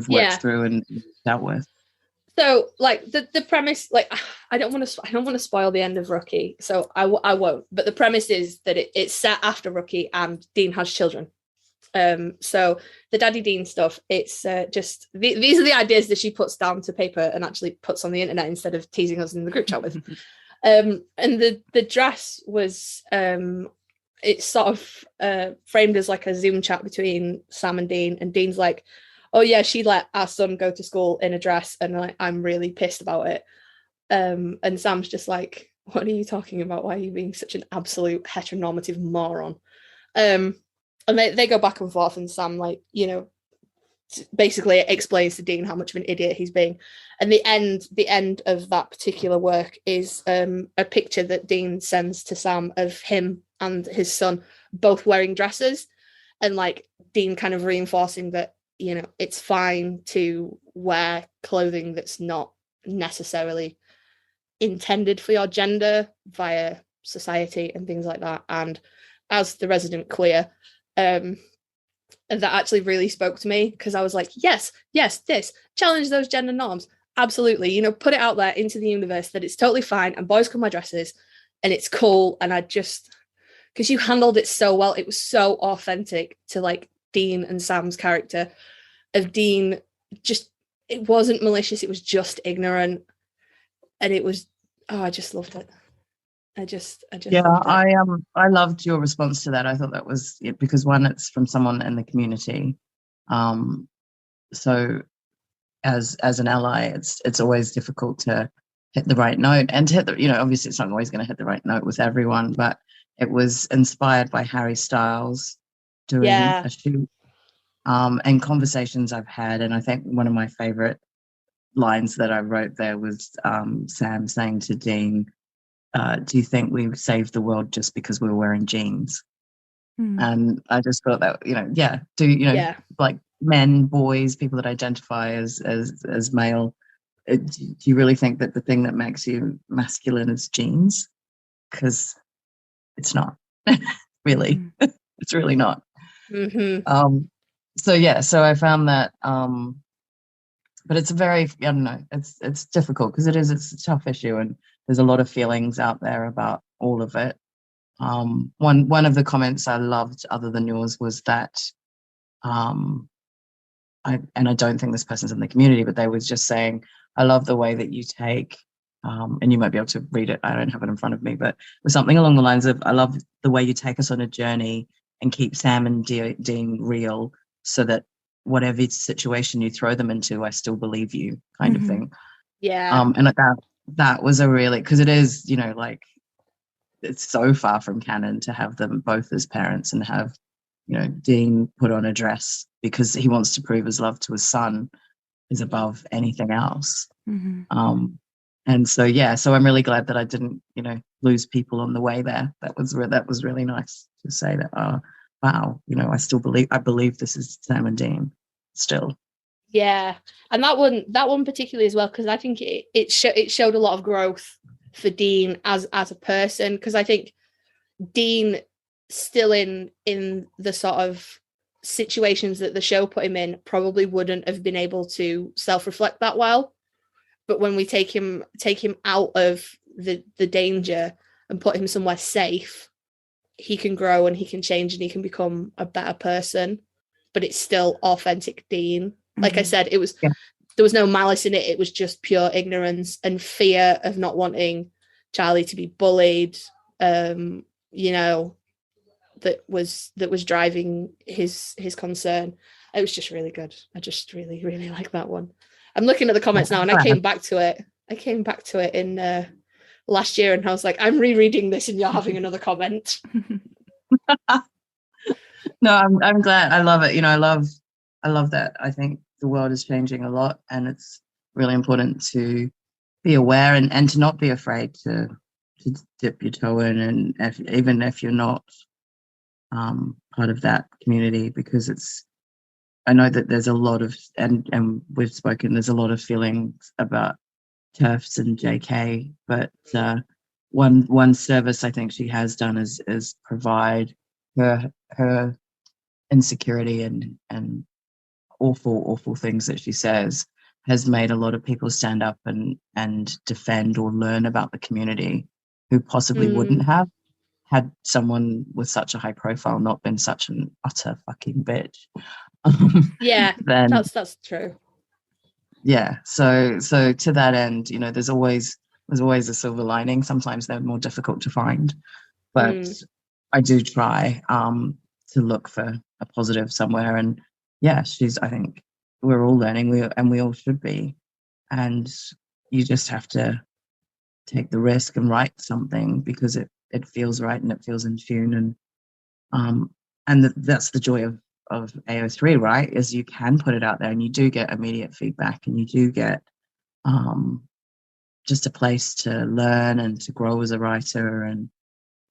D: worked through and dealt with.
C: So, like the premise, like I don't want to spoil the end of Rookie, so I won't. But the premise is that it's set after Rookie, and Dean has children. So the Daddy Dean stuff, it's just these are the ideas that she puts down to paper and actually puts on the internet instead of teasing us in the group chat with. And the dress was it's sort of framed as like a Zoom chat between Sam and Dean's like, "Oh yeah, she let our son go to school in a dress, and like, I'm really pissed about it." And Sam's just like, "What are you talking about? Why are you being such an absolute heteronormative moron?" And they go back and forth, and Sam, like, you know, basically explains to Dean how much of an idiot he's being. And the end of that particular work is a picture that Dean sends to Sam of him and his son both wearing dresses, and like Dean kind of reinforcing that, you know, it's fine to wear clothing that's not necessarily intended for your gender via society and things like that. And as the resident queer, and that actually really spoke to me, because I was like, yes, this challenge those gender norms, absolutely, you know, put it out there into the universe that it's totally fine and boys can wear dresses and it's cool. And I just, because you handled it so well, it was so authentic to like Dean and Sam's character of Dean. Just, it wasn't malicious, it was just ignorant, and it was, oh, I just loved it. I just
D: yeah,
C: loved it.
D: I loved your response to that. I thought that was because one, it's from someone in the community, so as an ally, it's always difficult to hit the right note and to hit the, you know, obviously it's not always going to hit the right note with everyone, but it was inspired by Harry Styles doing a shoot, and conversations I've had, and I think one of my favorite lines that I wrote there was Sam saying to Dean, "Do you think we saved the world just because we were wearing jeans?" And I just thought that, you know, like men, boys, people that identify as male, do you really think that the thing that makes you masculine is jeans? Because it's not really. It's really not. So I found that, but it's a very, I don't know, it's difficult because it's a tough issue, and there's a lot of feelings out there about all of it. One of the comments I loved, other than yours, was that I don't think this person's in the community, but they was just saying, I love the way that you take, and you might be able to read it, I don't have it in front of me, but it was something along the lines of, I love the way you take us on a journey and keep Sam and Dean real, so that whatever situation you throw them into, I still believe you, kind of thing.
C: Yeah.
D: And that was a really, because it is, you know, like, it's so far from canon to have them both as parents and have, you know, Dean put on a dress because he wants to prove his love to his son is above anything else. And so, yeah, so I'm really glad that I didn't, you know, lose people on the way there. That was really nice to say that, wow, you know, I believe this is Sam and Dean still.
C: Yeah. And that one particularly as well, because I think it showed a lot of growth for Dean as a person, because I think Dean still in the sort of situations that the show put him in probably wouldn't have been able to self-reflect that well. But when we take him out of the danger and put him somewhere safe, he can grow and he can change and he can become a better person. But it's still authentic Dean. Like I said, there was no malice in it. It was just pure ignorance and fear of not wanting Charlie to be bullied. You know, that was driving his concern. It was just really good. I just really, really like that one. I'm looking at the comments now, and I came back to it in last year, and I was like, I'm rereading this, and you're having another comment.
D: No, I'm glad. I love it. You know, I love that. I think the world is changing a lot, and it's really important to be aware and to not be afraid to dip your toe in, and even if you're not part of that community, because I know that there's a lot of, and we've spoken, there's a lot of feelings about TERFs and JK, but one service I think she has done is provide her insecurity and awful things that she says has made a lot of people stand up and defend or learn about the community who possibly wouldn't have had someone with such a high profile not been such an utter fucking bitch.
C: Yeah,
D: then
C: that's true.
D: Yeah, so to that end, you know, there's always a silver lining. Sometimes they're more difficult to find, but I do try to look for a positive somewhere. And yeah, I think we're all learning, we all should be, and you just have to take the risk and write something because it feels right and it feels in tune, and that's the joy of AO3, right? Is you can put it out there and you do get immediate feedback and you do get just a place to learn and to grow as a writer. And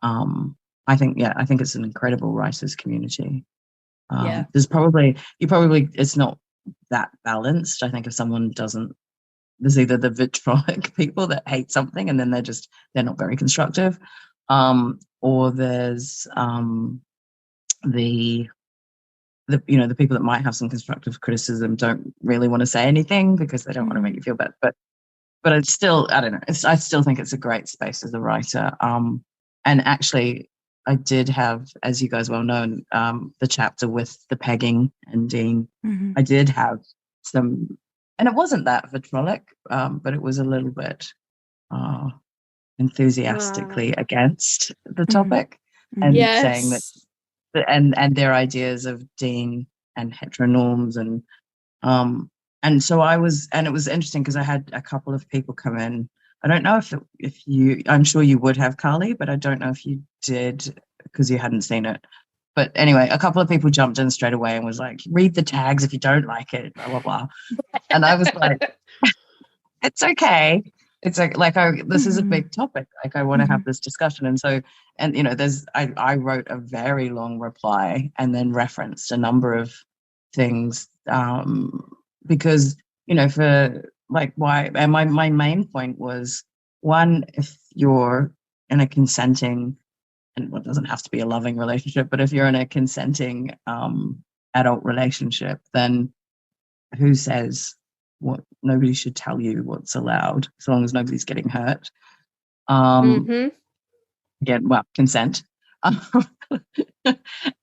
D: I think it's an incredible writers community. There's probably it's not that balanced. I think if someone doesn't, there's either the vitriolic people that hate something and then they're not very constructive, or there's the you know, the people that might have some constructive criticism don't really want to say anything because they don't want to make you feel bad. But it's still, I don't know. I still think it's a great space as a writer. And actually, I did have, as you guys well know, the chapter with the pegging and Dean. I did have some, and it wasn't that vitriolic, but it was a little bit enthusiastically against the topic and saying that. And their ideas of Dean and heteronorms and so I was, and it was interesting because I had a couple of people come in. I don't know if you, I'm sure you would have, Karlee, but I don't know if you did because you hadn't seen it. But anyway, a couple of people jumped in straight away and was like, read the tags if you don't like it, blah blah blah. And I was like, it's okay. It's like this is a big topic. Like I want to have this discussion. And so, and you know, I wrote a very long reply and then referenced a number of things because, you know, for like why, and my main point was, one, if you're in a consenting, and it doesn't have to be a loving relationship, but if you're in a consenting adult relationship, then who says what? Nobody should tell you what's allowed as long as nobody's getting hurt. Again, well, consent.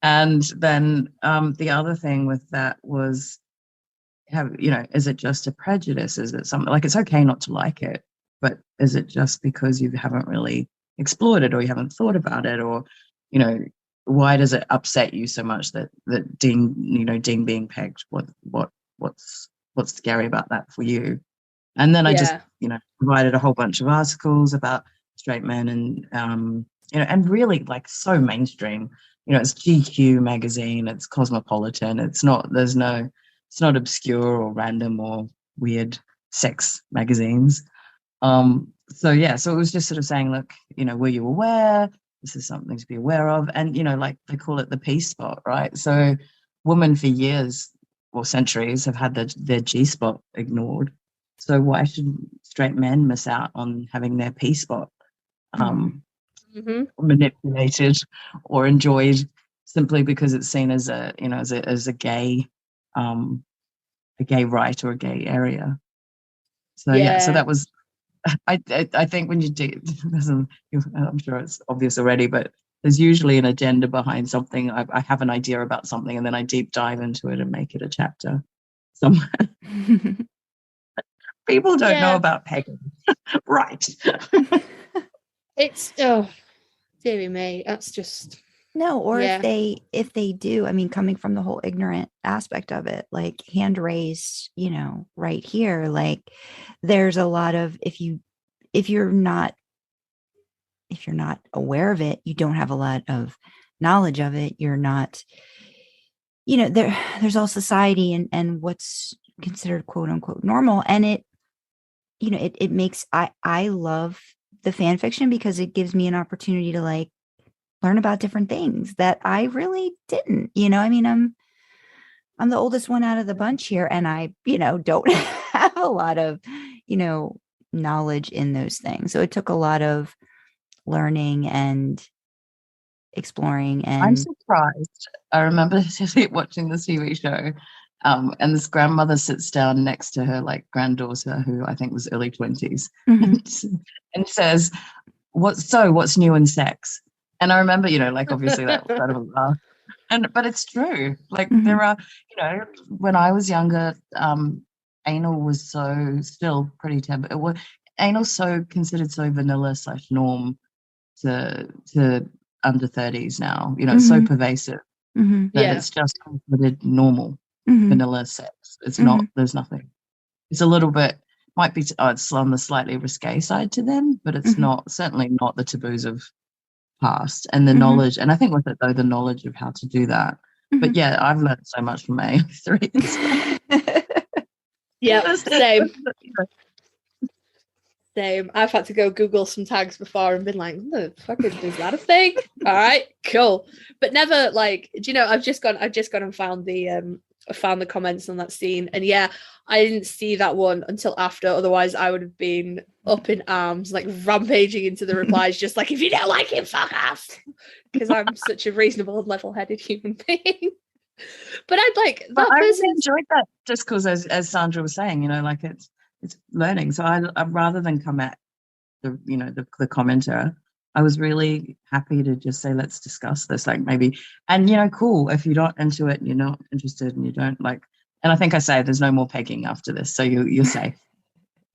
D: And then the other thing with that was, is it just a prejudice? Is it something like, it's okay not to like it, but is it just because you haven't really explored it, or you haven't thought about it, or why does it upset you so much that Dean being pegged? What's scary about that for you? And then I just provided a whole bunch of articles about straight men, and and really like so mainstream. It's GQ magazine, it's cosmopolitan. It's not obscure or random or weird sex magazines. So it was just sort of saying, look, were you aware? This is something to be aware of. And, like they call it the P spot, right? So women for years or centuries have had their G spot ignored. So why should straight men miss out on having their P spot manipulated or enjoyed simply because it's seen as a gay right or a gay area? So so that was, I think when you do, I'm sure it's obvious already, but there's usually an agenda behind something. I have an idea about something, and then I deep dive into it and make it a chapter somewhere. People don't know about pegging. Right.
C: It's, dearie me, that's just...
B: No, or if they do, I mean, coming from the whole ignorant aspect of it, like hand raised, right here, like there's a lot of, if you're not aware of it, you don't have a lot of knowledge of it. You're not, there's all society and what's considered quote unquote normal. And it makes, I love the fan fiction because it gives me an opportunity to like learn about different things that I really didn't, I mean, I'm the oldest one out of the bunch here, and I, don't have a lot of, knowledge in those things. So it took a lot of learning and exploring. And
D: I'm surprised. I remember watching the TV show, and this grandmother sits down next to her like granddaughter, who I think was early 20s, and says, what's new in sex? And I remember, like obviously that was kind of a laugh. But it's true. Like there are, when I was younger, anal was still pretty taboo. Anal considered so vanilla / norm to under 30s now. It's so pervasive that it's just considered normal vanilla sex. It's not. There's nothing. It's a little bit. Might be. It's on the slightly risque side to them, but it's certainly not the taboos of past, and the knowledge, and I think with it though, the knowledge of how to do that. But I've learned so much from AO3.
C: Same. I've had to go Google some tags before and been like, the fuck is that a thing? All right, cool. But never like, I've just gone and found the comments on that scene, and I didn't see that one until after. Otherwise, I would have been up in arms, like rampaging into the replies, just like, if you don't like him, fuck off, because I'm such a reasonable and level-headed human being. But I'd like that.
D: I really enjoyed that, just because, as Sandra was saying, like it's learning. So I rather than come at the commenter, I was really happy to just say, let's discuss this, like maybe, and cool, if you're not into it and you're not interested and you don't like, and I think I say there's no more pegging after this, so you're safe.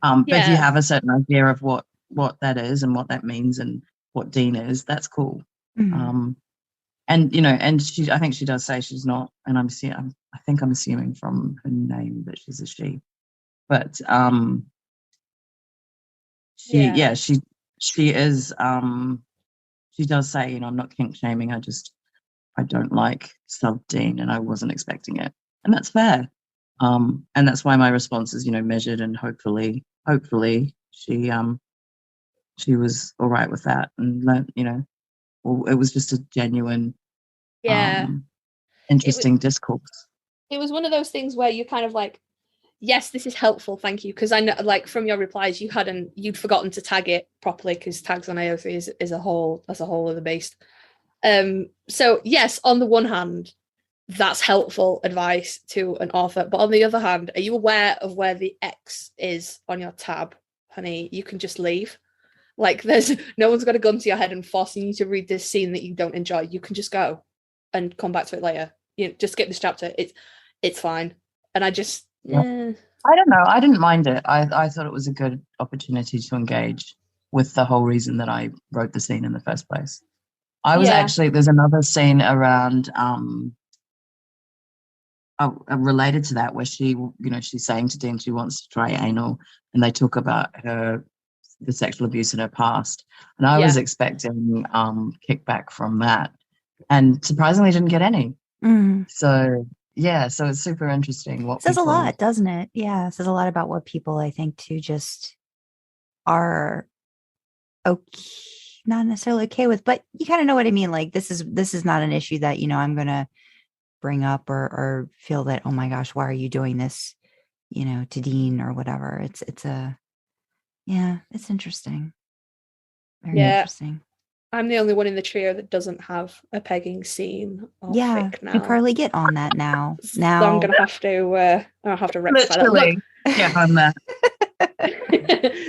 D: But if you have a certain idea of what that is and what that means and what Dean is, that's cool. And and I think she does say she's not, and I think I'm assuming from her name that she's a she, but she is, she does say, I'm not kink shaming, I don't like sub Dean, and I wasn't expecting it, and that's fair. And that's why my response is, measured, and hopefully she was all right with that, and learned, it was just a genuine, interesting discourse.
C: It was one of those things where you kind of like, yes, this is helpful, thank you, because I know, like, from your replies, you'd forgotten to tag it properly, because tags on AO3 is a whole other beast. So yes, on the one hand, that's helpful advice to an author, but on the other hand, are you aware of where the X is on your tab, honey? You can just leave. Like, there's no one's got a gun to your head and forcing you to read this scene that you don't enjoy. You can just go and come back to it later. You know, just skip this chapter. It's fine. And I just,
D: I don't know. I didn't mind it. I thought it was a good opportunity to engage with the whole reason that I wrote the scene in the first place. I was actually, there's another scene around related to that where she, you know, she's saying to Dean she wants to try anal, and they talk about the sexual abuse in her past. And I was expecting kickback from that, and surprisingly didn't get any. So so it's super interesting. What
B: says a lot, doesn't it? Yeah, it says a lot about what people, I think, too, just are okay, not necessarily okay with, but you kind of know what I mean. Like, this is not an issue that, you know, I'm gonna bring up or feel that, oh my gosh, why are you doing this, you know, to Dean or whatever. It's interesting. Very interesting.
C: I'm the only one in the trio that doesn't have a pegging scene. Fic now.
B: And Karlee, get on that now.
C: So I'm gonna have to. I'll have to rectify that.
D: Look, get on that.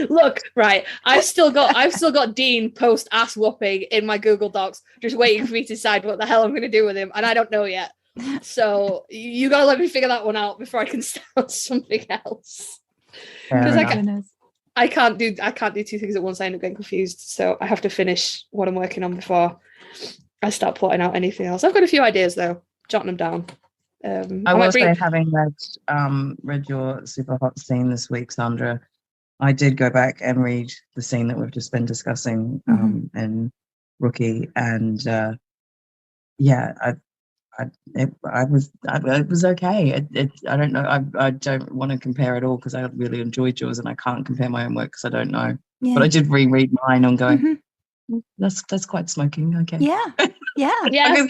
C: Look, right. I've still got Dean post ass whooping in my Google Docs, just waiting for me to decide what the hell I'm gonna do with him, and I don't know yet. So you gotta let me figure that one out before I can start something else. Because I can't do two things at once. I end up getting confused. So I have to finish what I'm working on before I start plotting out anything else. I've got a few ideas though, jotting them down.
D: I will say, having read your super hot scene this week, Sandra, I did go back and read the scene that we've just been discussing in Rookie, and it was okay. I don't know. I don't want to compare at all because I really enjoyed yours, and I can't compare my own work because I don't know. Yeah. But I did reread mine and going, that's quite smoking. Okay.
B: Yeah.
C: I
D: mean,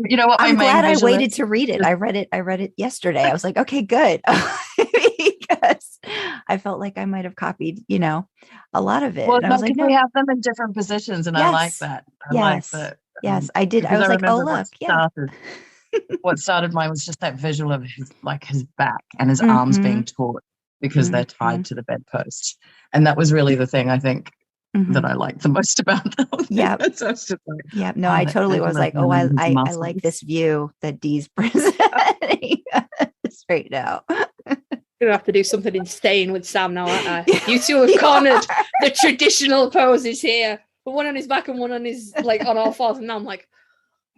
D: you know what?
B: I'm glad I waited to read it. I read it yesterday. I was like, okay, good, because I felt like I might have copied, you know, a lot of it.
D: Well,
B: and I was like,
D: we have them in different positions, and I like that.
B: Yes, I did. I was like, oh, look,
D: what started mine was just that visual of his back and his arms being taut because they're tied to the bedpost. And that was really the thing, I think, that I liked the most about them.
B: Yeah.
D: So it's just like,
B: no, I totally was like, oh, I like this view that Dee's presenting straight now.
C: Gonna have to do something insane with Sam now, aren't I? You two have cornered the traditional poses here. But one on his back and one on his, like, on all fours. And now I'm like,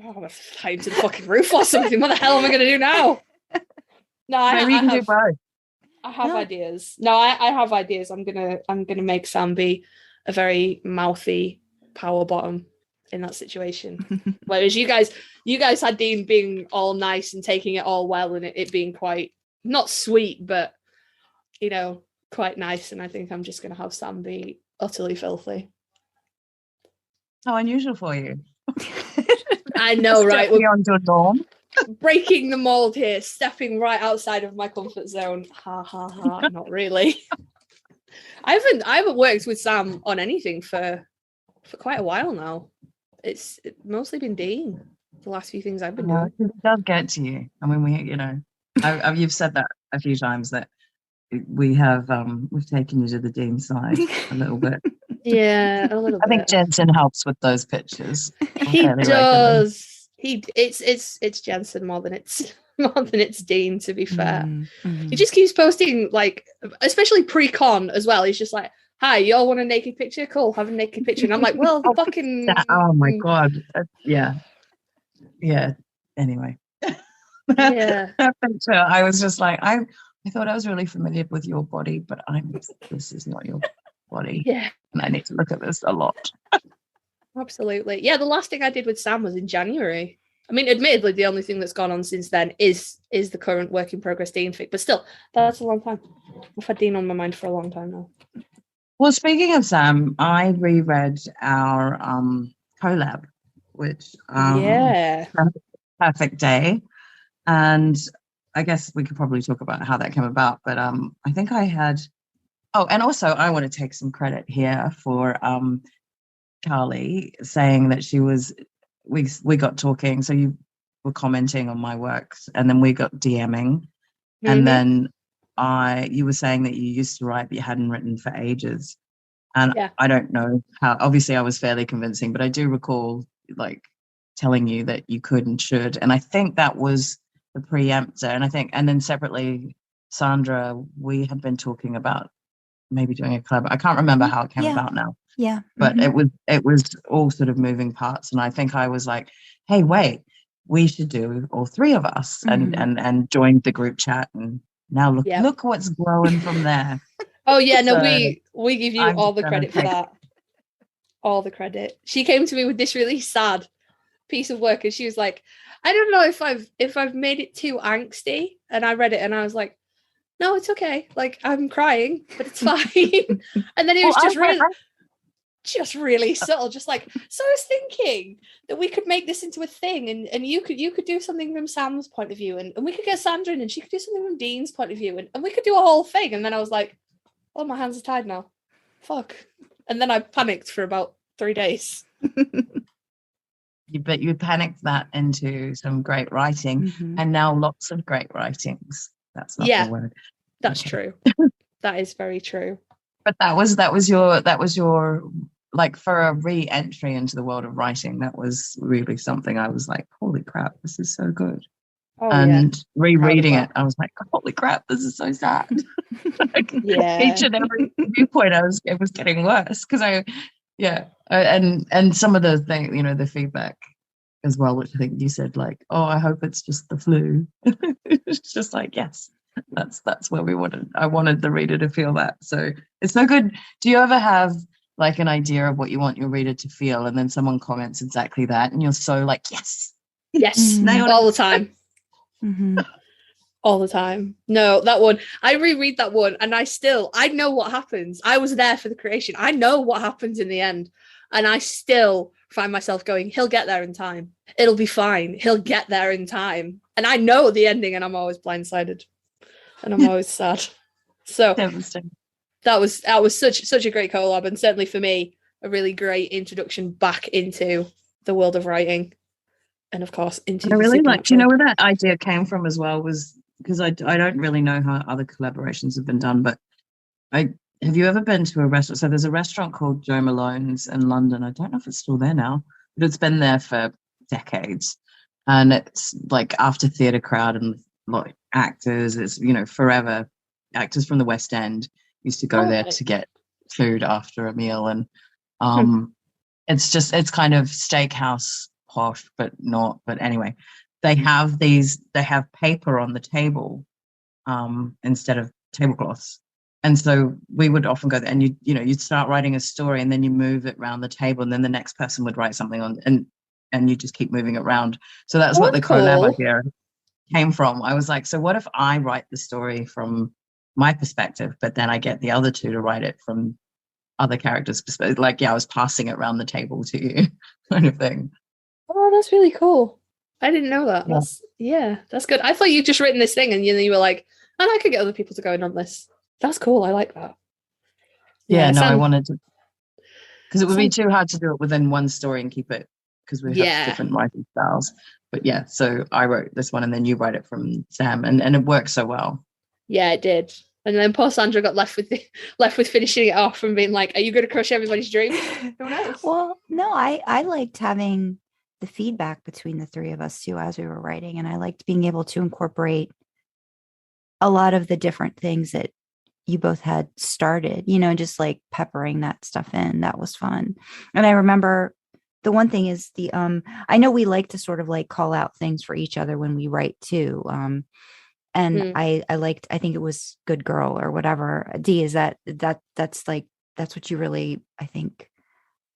C: oh, I'm going to tie him to the fucking roof or something. What the hell am I going to do now? No, I have ideas. No, I have ideas. I'm gonna make Sam be a very mouthy power bottom in that situation. Whereas you guys had Dean being all nice and taking it all well, and it being quite, not sweet, but, you know, quite nice. And I think I'm just going to have Sam be utterly filthy.
D: How unusual for you.
C: I know, right?
D: We're on your norm.
C: Breaking the mold here, stepping right outside of my comfort zone. Ha ha ha. Not really. I haven't worked with Sam on anything for quite a while now. It's mostly been Dean. The last few things I've been doing.
D: It does get to you. I mean, you've said that a few times that we've taken you to the Dean side a little bit.
C: Yeah, a little bit.
D: I think Jensen helps with those pictures.
C: He does. It's Jensen more than it's Dean, to be fair. He just keeps posting, like, especially pre-con as well. He's just like, hi, y'all want a naked picture? Cool, have a naked picture. And I'm like, well, fucking
D: oh my god. Yeah. Anyway.
C: Yeah.
D: That picture, I was just like, I thought I was really familiar with your body, but this is not your body.
C: Yeah.
D: And I need to look at this a lot.
C: Absolutely. Yeah, the last thing I did with Sam was in January. I mean, admittedly, the only thing that's gone on since then is the current work in progress Dean fic, but still, that's a long time. I've had Dean on my mind for a long time now.
D: Well, speaking of Sam, I reread our collab, which Perfect Day, and I guess we could probably talk about how that came about. But I think I had. Oh, and also I want to take some credit here for Karlee saying that we got talking. So you were commenting on my works, and then we got DMing, and then you were saying that you used to write but you hadn't written for ages, And
C: Yeah.
D: I don't know how, obviously I was fairly convincing, but I do recall like telling you that you could and should. And I think that was the preemptor. And then separately, Sandra, we had been talking about maybe doing a collab. I can't remember how it came about now.
B: Yeah.
D: But it was all sort of moving parts. And I think I was like, hey, wait, we should do all three of us, and joined the group chat. And now look what's growing from there.
C: Oh yeah, no,
D: So
C: we give you
D: I'm
C: all the
D: gonna
C: credit for
D: take-
C: that. All the credit. She came to me with this really sad piece of work, and she was like, I don't know if I've made it too angsty. And I read it and I was like, no, it's okay. Like, I'm crying, but it's fine. And then it was just really subtle, just like, so I was thinking that we could make this into a thing, and you could do something from Sam's point of view, and we could get Sandra in, and she could do something from Dean's point of view, and we could do a whole thing. And then I was like, oh, my hands are tied now. Fuck. And then I panicked for about 3 days.
D: But you panicked that into some great writing, and now lots of great writings. That's not the word.
C: That's true. That is very true.
D: But that was your like, for a re-entry into the world of writing, that was really something. I was like, holy crap, this is so good.
C: Oh,
D: and rereading it, I was like, holy crap, this is so sad. Like, each and every viewpoint, it was getting worse because and some of the thing, the feedback as well, which I think you said, like, oh, I hope it's just the flu. It's just like, yes, that's where I wanted the reader to feel that. So it's so good. Do you ever have like an idea of what you want your reader to feel, and then someone comments exactly that, and you're so like, yes,
C: all the time. All the time. No, that one, I reread that one, and I know what happens. I was there for the creation. I know what happens in the end, and I still find myself going, he'll get there in time. It'll be fine. He'll get there in time. And I know the ending, and I'm always blindsided, and I'm always sad. So that was such a great collab, and certainly for me, a really great introduction back into the world of writing. And of course, into
D: I really like, do you know where that idea came from as well? Was because I don't really know how other collaborations have been done, but have you ever been to a restaurant? So there's a restaurant called Joe Malone's in London. I don't know if it's still there now, but it's been there for decades. And it's like after theatre crowd and like actors, it's, forever. Actors from the West End used to go there to get food after a meal. And it's kind of steakhouse posh, but not. But anyway, they have paper on the table instead of tablecloths. And so we would often go there, and you'd start writing a story, and then you move it around the table, and then the next person would write something on, and you just keep moving it around. So that's what the collab idea came from. I was like, so what if I write the story from my perspective, but then I get the other two to write it from other characters' perspective? Like, I was passing it around the table to you, kind of thing.
C: Oh, that's really cool. I didn't know that. That's good. I thought you'd just written this thing, and you were like, and I could get other people to go in on this. That's cool. I like that.
D: I wanted to, because it would be too hard to do it within one story and keep it, because we have different writing styles. But so I wrote this one, and then you write it from Sam, and it worked so well. Yeah,
C: it did. And then poor Sandra got left with finishing it off and being like, are you going to crush everybody's dreams? Who knows?
B: Well, no, I liked having the feedback between the three of us too as we were writing, and I liked being able to incorporate a lot of the different things that you both had started, just like peppering that stuff in. That was fun. And I remember the one thing is I know we like to sort of like call out things for each other when we write too. And I think it was Good Girl or whatever. D, is that's what you really, I think,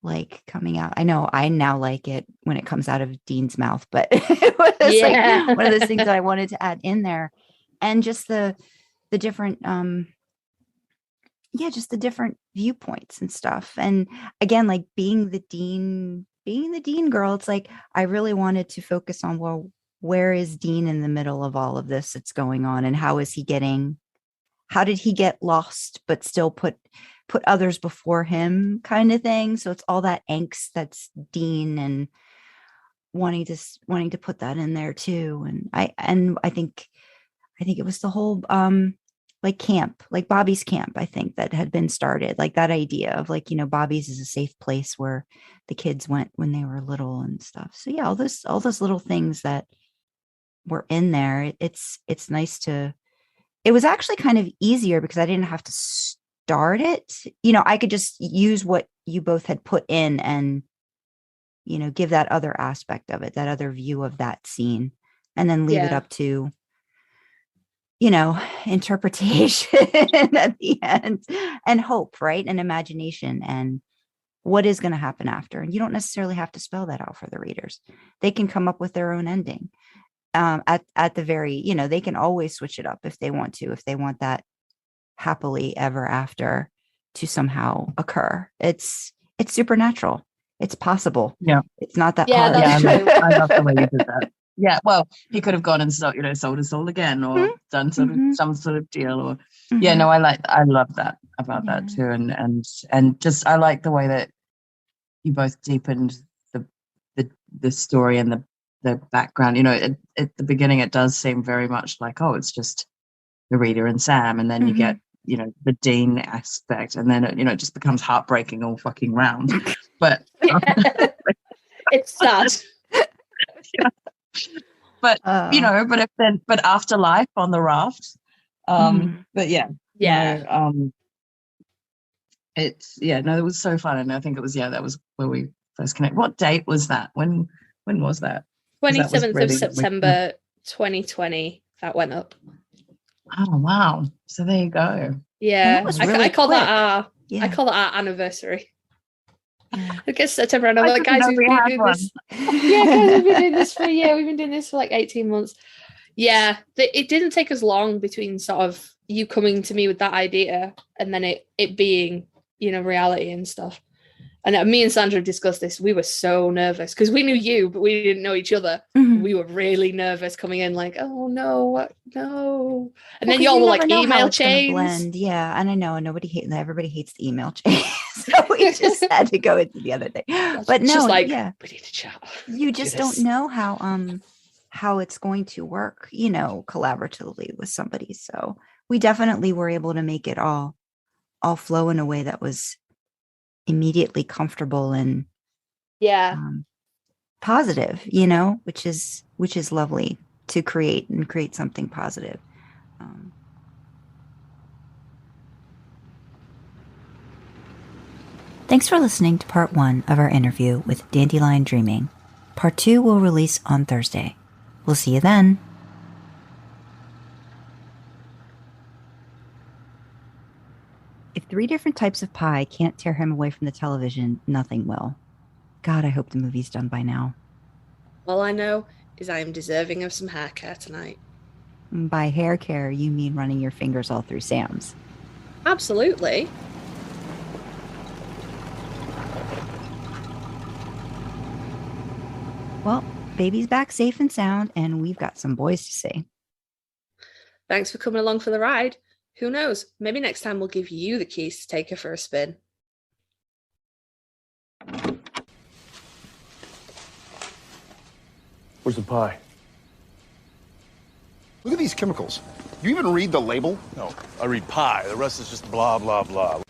B: like coming out. I know I now like it when it comes out of Dean's mouth, but it was like one of those things that I wanted to add in there. And just the different, just the different viewpoints and stuff. And again, like being the Dean girl, it's like, I really wanted to focus on, well, where is Dean in the middle of all of this that's going on? And how did he get lost, but still put others before him kind of thing. So it's all that angst that's Dean, and wanting to put that in there too. And I think it was the whole camp, like Bobby's camp, I think, that had been started, like that idea of like, Bobby's is a safe place where the kids went when they were little and stuff. So yeah, all those little things that were in there. It's nice to, it was actually kind of easier because I didn't have to start it. I could just use what you both had put in and, give that other aspect of it, that other view of that scene, and then leave it up to, interpretation at the end, and hope, right? And imagination, and what is going to happen after. And you don't necessarily have to spell that out for the readers. They can come up with their own ending. At the very, they can always switch it up if they want to, if they want that happily ever after to somehow occur. It's supernatural. It's possible.
D: Yeah.
B: It's not that
C: Yeah,
B: hard.
C: that's true.
D: I love the way you did that. Yeah, well, he could have gone and sold his soul again, or done some sort of deal, or yeah. No, I love that about that too, and just I like the way that you both deepened the story and the background. At the beginning, it does seem very much like, oh, it's just the reader and Sam, and then you get the Dean aspect, and then it just becomes heartbreaking all fucking round. But
C: it's sad.
D: But but afterlife on the raft. But yeah. It was so fun, and I think it was that was where we first connected. What date was that? When was that?
C: 27th of September 2020 that went up.
D: Oh wow. So there you go.
C: Yeah. I call that our anniversary.
B: Yeah.
C: I guess September, and I'm like, guys, we've been doing this. Yeah, guys, we've been doing this for a year. We've been doing this for like 18 months. Yeah, it didn't take us long between sort of you coming to me with that idea and then it being, reality and stuff. And me and Sandra discussed this. We were so nervous because we knew you, but we didn't know each other. We were really nervous coming in, like, oh no, no. And then y'all were like email chains.
B: Yeah, and I know everybody hates the email chain. So we just had to go into the other thing. But no,
C: just like, we need to chat.
B: You just don't know how it's going to work, collaboratively with somebody. So we definitely were able to make it all flow in a way that was immediately comfortable and positive, which is lovely to create something positive. Thanks for listening to part 1 of our interview with DandelionDreaming. Part 2 will release on Thursday. We'll see you then. If 3 different types of pie can't tear him away from the television, nothing will. God, I hope the movie's done by now.
C: All I know is I am deserving of some hair care tonight.
B: By hair care, you mean running your fingers all through Sam's?
C: Absolutely.
B: Well, baby's back safe and sound, and we've got some boys to see.
C: Thanks for coming along for the ride. Who knows? Maybe next time we'll give you the keys to take her for a spin.
A: Where's the pie?
E: Look at these chemicals. You even read the label?
F: No, I read pie. The rest is just blah, blah, blah.